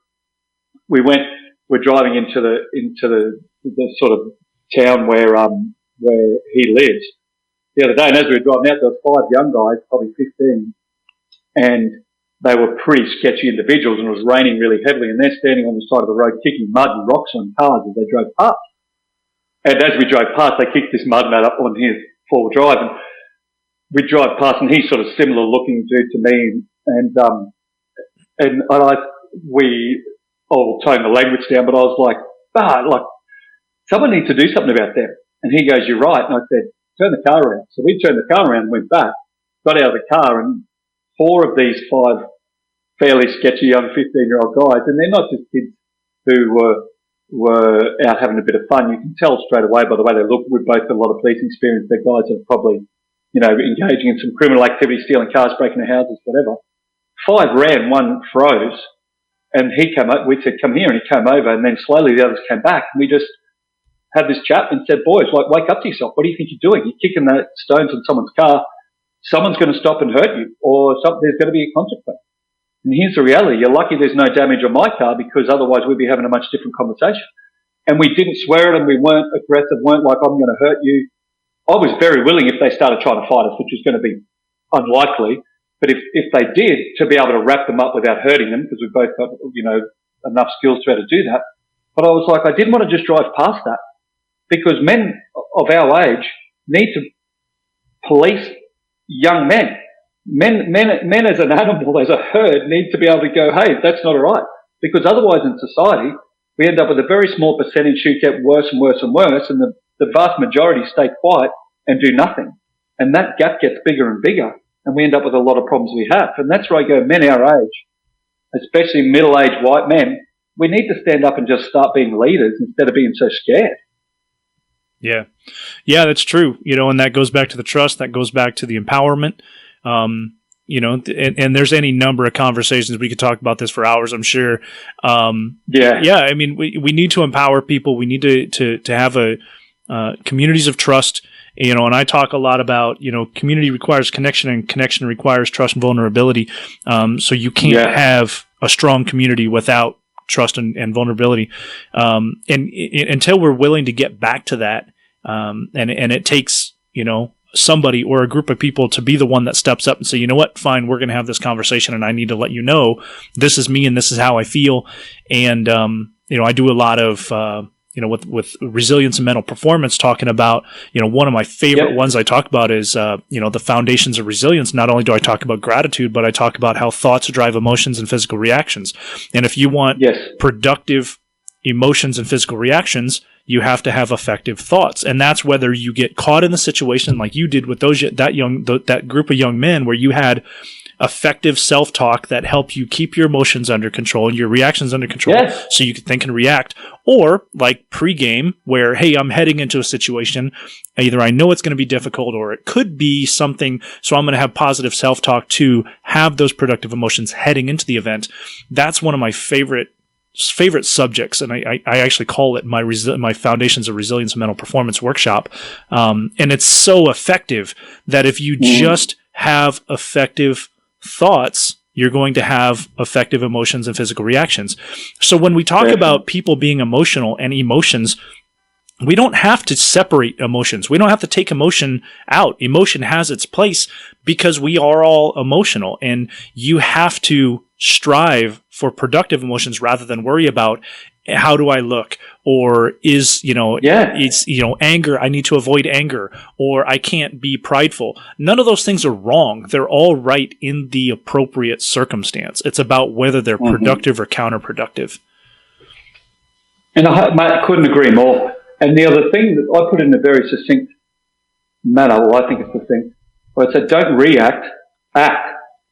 we're driving into the sort of town where he lives the other day. And as we were driving out, there were 5 young guys, probably 15, and they were pretty sketchy individuals, and it was raining really heavily, and they're standing on the side of the road kicking mud and rocks on cars as they drove past. And as we drove past, they kicked this mud mat up on his four-wheel drive, and we drive past, and he's sort of similar looking dude to me, and I'll tone the language down, but I was like, someone needs to do something about that. And he goes, you're right. And I said, turn the car around. So we turned the car around and went back, got out of the car, and 4 of these 5 fairly sketchy young 15-year-old guys, and they're not just kids who were out having a bit of fun. You can tell straight away by the way they look. We've both got a lot of police experience. They're guys that are probably, engaging in some criminal activity, stealing cars, breaking into houses, whatever. 5 ran, 1 froze, and he came up. We said, come here, and he came over, and then slowly the others came back, and we just had this chat and said, boys, wake up to yourself. What do you think you're doing? You're kicking the stones in someone's car. Someone's going to stop and hurt you, or there's going to be a consequence. And here's the reality. You're lucky there's no damage on my car, because otherwise we'd be having a much different conversation. And we didn't swear at them. We weren't aggressive, weren't like, I'm going to hurt you. I was very willing if they started trying to fight us, which is going to be unlikely. But if they did, to be able to wrap them up without hurting them, because we've both got, enough skills to be able to do that. But I was like, I didn't want to just drive past that, because men of our age need to police young men. Men as an animal, as a herd, need to be able to go, hey, that's not all right. Because otherwise in society, we end up with a very small percentage who get worse and worse and worse, and the vast majority stay quiet and do nothing. And that gap gets bigger and bigger, and we end up with a lot of problems we have. And that's where I go, men our age, especially middle-aged white men, we need to stand up and just start being leaders instead of being so scared. Yeah. Yeah, that's true. And that goes back to the trust, that goes back to the empowerment. And there's any number of conversations. We could talk about this for hours, I'm sure. Yeah. I mean, we need to empower people. We need to have communities of trust. and I talk a lot about, community requires connection and connection requires trust and vulnerability. So you can't have a strong community without trust and vulnerability. And until we're willing to get back to that, and it takes, somebody or a group of people to be the one that steps up and say, you know what, fine, we're going to have this conversation and I need to let you know this is me and this is how I feel. And, I do a lot of, with resilience and mental performance, talking about, one of my favorite ones I talk about is, the foundations of resilience. Not only do I talk about gratitude, but I talk about how thoughts drive emotions and physical reactions. And if you want productive emotions and physical reactions, you have to have effective thoughts. And that's whether you get caught in the situation like you did with that group of young men, where you had effective self-talk that helped you keep your emotions under control and your reactions under control so you can think and react. Or like pre-game, where, hey, I'm heading into a situation, either I know it's going to be difficult or it could be something, so I'm going to have positive self-talk to have those productive emotions heading into the event. That's one of my favorite subjects, and I actually call it my Foundations of Resilience and Mental Performance workshop. And it's so effective that if you just have effective thoughts, you're going to have effective emotions and physical reactions. So when we talk about people being emotional and emotions, we don't have to separate emotions. We don't have to take emotion out. Emotion has its place because we are all emotional, and you have to strive for productive emotions rather than worry about how do I look, or is, it's, anger, I need to avoid anger, or I can't be prideful. None of those things are wrong. They're all right in the appropriate circumstance. It's about whether they're productive or counterproductive. And I couldn't agree more. And the other thing that I put in a very succinct manner, I think it's succinct, where I said, don't react, act.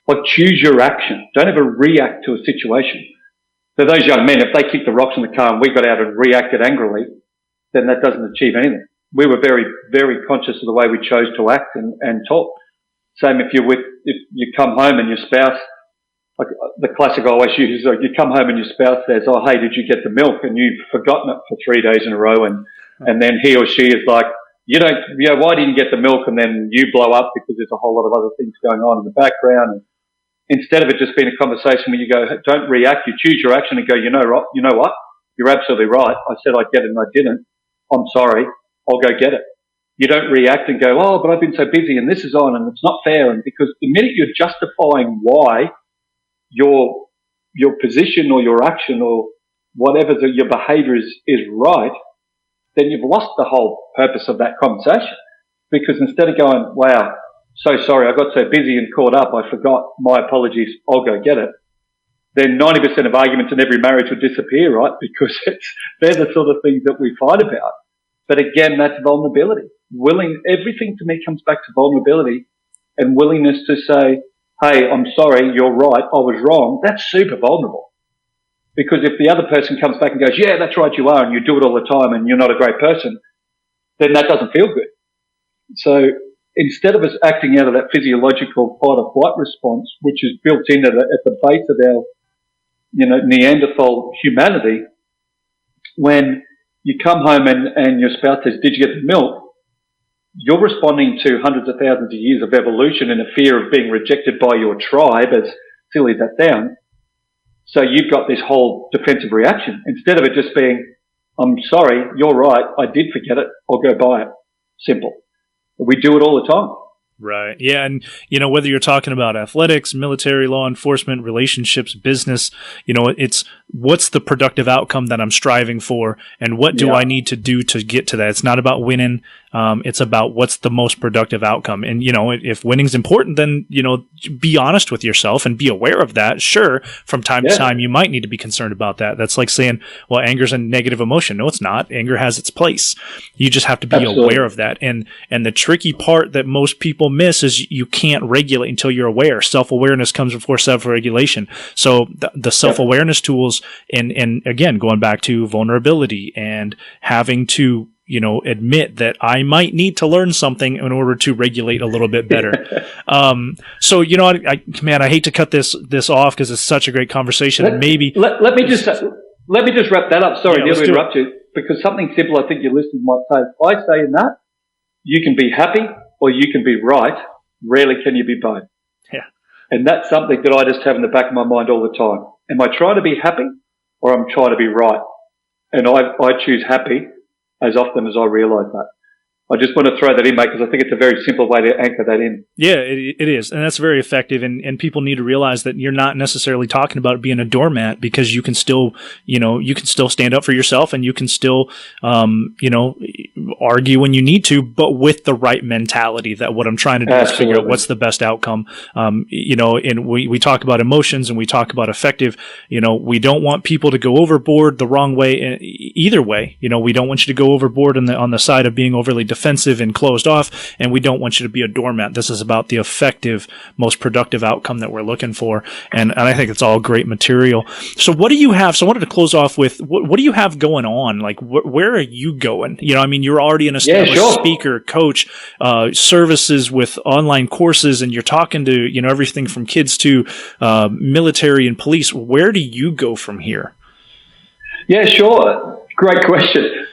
Like, choose your action. Don't ever react to a situation. So those young men, if they kicked the rocks in the car and we got out and reacted angrily, then that doesn't achieve anything. We were very, very conscious of the way we chose to act and talk. Same if you come home and your spouse, like the classic I always use, like you come home and your spouse says, oh, hey, did you get the milk? And you've forgotten it for 3 days in a row. And then he or she is like, why didn't you get the milk? And then you blow up because there's a whole lot of other things going on in the background. And instead of it just being a conversation where you go, don't react, you choose your action and go, you know what? You're absolutely right. I said I'd get it and I didn't. I'm sorry. I'll go get it. You don't react and go, oh, but I've been so busy and this is on and it's not fair. And because the minute you're justifying why your position or your action or whatever your behavior is right, then you've lost the whole purpose of that conversation. Because instead of going, wow, so sorry, I got so busy and caught up, I forgot, my apologies, I'll go get it, then 90% of arguments in every marriage would disappear, right? Because they're the sort of things that we fight about. But again, that's vulnerability. Everything to me comes back to vulnerability and willingness to say, hey, I'm sorry, you're right, I was wrong. That's super vulnerable. Because if the other person comes back and goes, yeah, that's right, you are, and you do it all the time and you're not a great person, then that doesn't feel good. So instead of us acting out of that physiological fight or flight response, which is built in at the base of our, Neanderthal humanity, when you come home and your spouse says, did you get the milk? You're responding to hundreds of thousands of years of evolution in a fear of being rejected by your tribe, as silly as that sounds. So you've got this whole defensive reaction. Instead of it just being, I'm sorry, you're right, I did forget it, I'll go buy it. Simple. We do it all the time. Right. Yeah. And, whether you're talking about athletics, military, law enforcement, relationships, business, it's what's the productive outcome that I'm striving for and what do I need to do to get to that? It's not about winning. It's about what's the most productive outcome. And, if winning's important, then, be honest with yourself and be aware of that. Sure. From time to time, you might need to be concerned about that. That's like saying, well, anger's a negative emotion. No, it's not. Anger has its place. You just have to be aware of that. And the tricky part that most people miss is you can't regulate until you're aware. Self-awareness comes before self-regulation. So the self-awareness tools, and again, going back to vulnerability and having to, admit that I might need to learn something in order to regulate a little bit better. So, I hate to cut this off because it's such a great conversation. And maybe let me just wrap that up. Sorry, to interrupt you, because something simple I think your listeners might say. I say in that, you can be happy or you can be right. Rarely can you be both. Yeah. And that's something that I just have in the back of my mind all the time. Am I trying to be happy or I'm trying to be right? And I choose happy as often as I realise that. I just want to throw that in, mate, because I think it's a very simple way to anchor that in. Yeah, it is. And that's very effective. And people need to realize that you're not necessarily talking about being a doormat, because you can still, you can still stand up for yourself, and you can still, argue when you need to, but with the right mentality. That what I'm trying to do is figure out what's the best outcome. And we talk about emotions and we talk about effective, we don't want people to go overboard the wrong way either way. We don't want you to go overboard on the side of being overly defensive and closed off, and we don't want you to be a doormat. This is about the effective, most productive outcome that we're looking for, and I think it's all great material. So what do you have? So I wanted to close off with, what do you have going on? Like, where are you going? You're already an established speaker, coach, services with online courses, and you're talking to, everything from kids to military and police. Where do you go from here? Yeah, sure. Great question.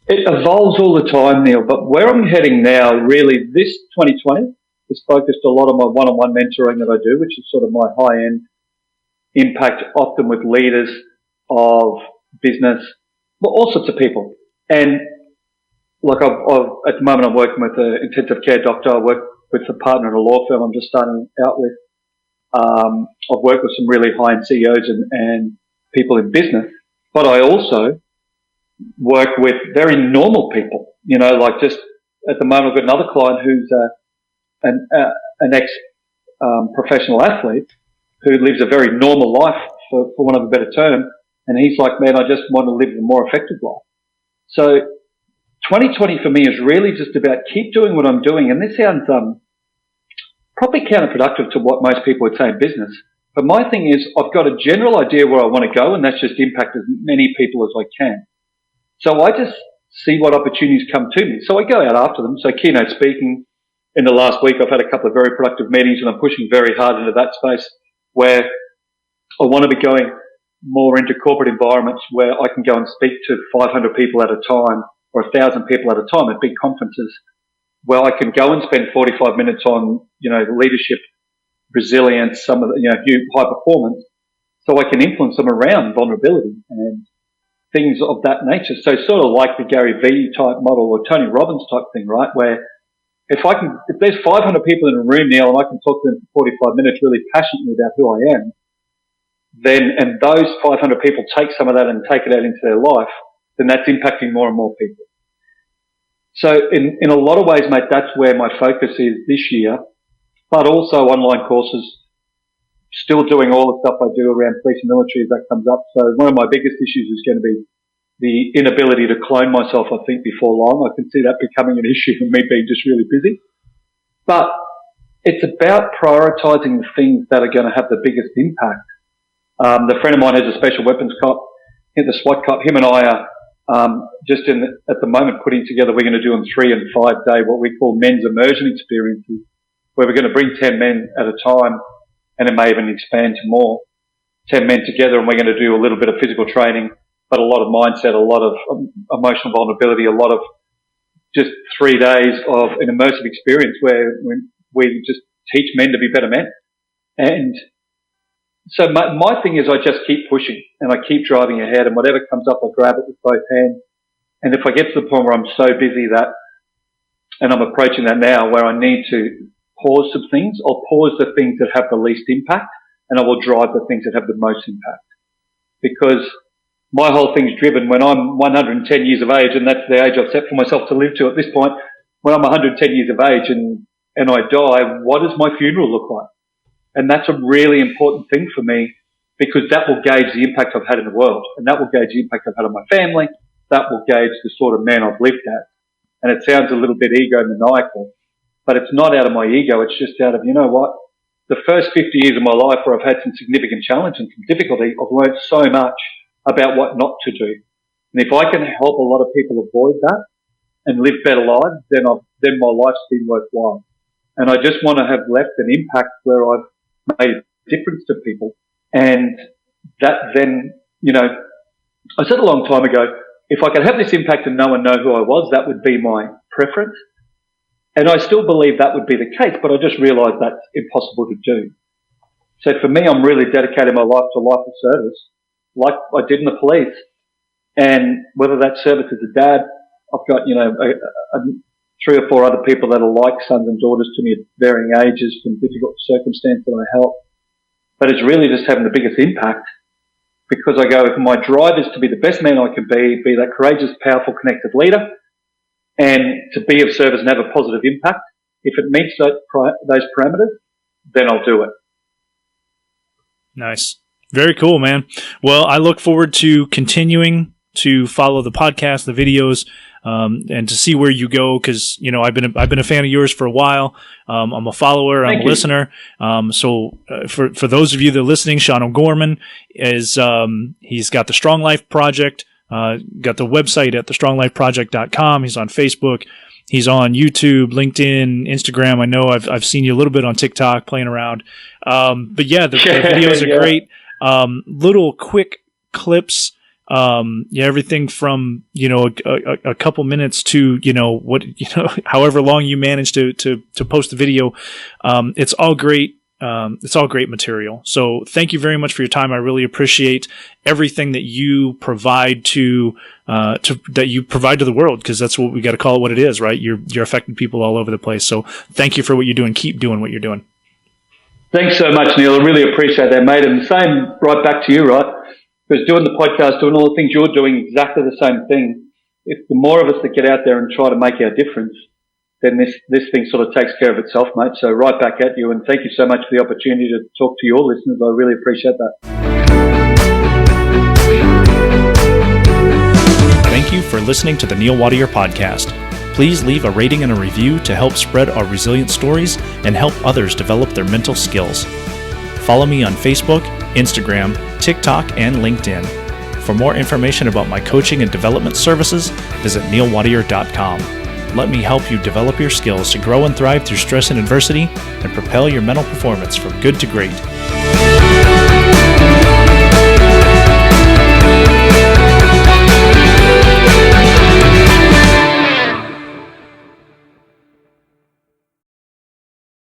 It evolves all the time, Neil, but where I'm heading now, really, this 2020 is focused a lot on my one-on-one mentoring that I do, which is sort of my high-end impact, often with leaders of business, but all sorts of people. And like at the moment, I'm working with an intensive care doctor. I work with a partner in a law firm I'm just starting out with. I've worked with some really high-end CEOs and people in business, but I also work with very normal people, like just at the moment I've got another client who's an ex-professional athlete who lives a very normal life, for want of a better term, and he's like, man, I just want to live a more effective life. So 2020 for me is really just about keep doing what I'm doing, and this sounds probably counterproductive to what most people would say in business, but my thing is I've got a general idea where I want to go, and that's just impact as many people as I can. So I just see what opportunities come to me. So I go out after them. So keynote speaking, in the last week, I've had a couple of very productive meetings, and I'm pushing very hard into that space where I want to be going more into corporate environments where I can go and speak to 500 people at a time or 1,000 people at a time at big conferences, where I can go and spend 45 minutes on, leadership, resilience, some of the, high performance, so I can influence them around vulnerability and things of that nature. So sort of like the Gary Vee type model or Tony Robbins type thing, right? Where if there's 500 people in a room now and I can talk to them for 45 minutes really passionately about who I am, and those 500 people take some of that and take it out into their life, then that's impacting more and more people. So in a lot of ways, mate, that's where my focus is this year, but also online courses, still doing all the stuff I do around police and military as that comes up. So one of my biggest issues is going to be the inability to clone myself, I think, before long. I can see that becoming an issue for me being just really busy. But it's about prioritising the things that are going to have the biggest impact. The friend of mine has a special weapons cop, the SWAT cop. Him and I are just at the moment putting together, we're going to do in 3 and 5 day what we call men's immersion experiences, where we're going to bring 10 men at a time, and it may even expand to more, 10 men together, and we're going to do a little bit of physical training, but a lot of mindset, a lot of emotional vulnerability, a lot of just 3 days of an immersive experience where we just teach men to be better men. And so my thing is I just keep pushing and I keep driving ahead, and whatever comes up, I grab it with both hands. And if I get to the point where I'm so busy and I'm approaching that now, where I need to pause some things, I'll pause the things that have the least impact, and I will drive the things that have the most impact. Because my whole thing's driven when I'm 110 years of age, and that's the age I've set for myself to live to at this point. When I'm 110 years of age and I die, what does my funeral look like? And that's a really important thing for me, because that will gauge the impact I've had in the world, and that will gauge the impact I've had on my family. That will gauge the sort of man I've lived as. And it sounds a little bit egomaniacal, but it's not out of my ego. It's just out of, you know what? The first 50 years of my life where I've had some significant challenge and some difficulty, I've learned so much about what not to do. And if I can help a lot of people avoid that and live better lives, then my life's been worthwhile. And I just want to have left an impact where I've made a difference to people. And that then, I said a long time ago, if I could have this impact and no one know who I was, that would be my preference. And I still believe that would be the case, but I just realised that's impossible to do. So for me, I'm really dedicating my life to a life of service, like I did in the police. And whether that service is a dad, I've got, 3 or 4 other people that are like sons and daughters to me at varying ages from difficult circumstances that I help. But it's really just having the biggest impact, because I go, if my drive is to be the best man I can be that courageous, powerful, connected leader, and to be of service and have a positive impact, if it meets those parameters, then I'll do it. Nice. Very cool, man. Well, I look forward to continuing to follow the podcast, the videos, and to see where you go, because I've been a fan of yours for a while. I'm a follower. I'm a listener. So for those of you that are listening, Shaun O'Gorman is he's got the Strong Life Project. Got the website at thestronglifeproject.com. He's on Facebook. He's on YouTube, LinkedIn, Instagram. I know I've seen you a little bit on TikTok playing around. But yeah, the videos are great. Little quick clips. Everything from, a couple minutes to, however long you manage to post the video. It's all great. It's all great material. So thank you very much for your time. I really appreciate everything that you provide to the world, because that's what we got to call it what it is, right? You're affecting people all over the place. So thank you for what you're doing. Keep doing what you're doing. Thanks so much, Neil. I really appreciate that, mate. And the same right back to you, right? Because doing the podcast, doing all the things you're doing, exactly the same thing. If the more of us that get out there and try to make our difference, then this thing sort of takes care of itself, mate. So right back at you, and thank you so much for the opportunity to talk to your listeners. I really appreciate that. Thank you for listening to the Neil Wattier podcast. Please leave a rating and a review to help spread our resilient stories and help others develop their mental skills. Follow me on Facebook, Instagram, TikTok, and LinkedIn. For more information about my coaching and development services, visit neilwattier.com. Let me help you develop your skills to grow and thrive through stress and adversity and propel your mental performance from good to great.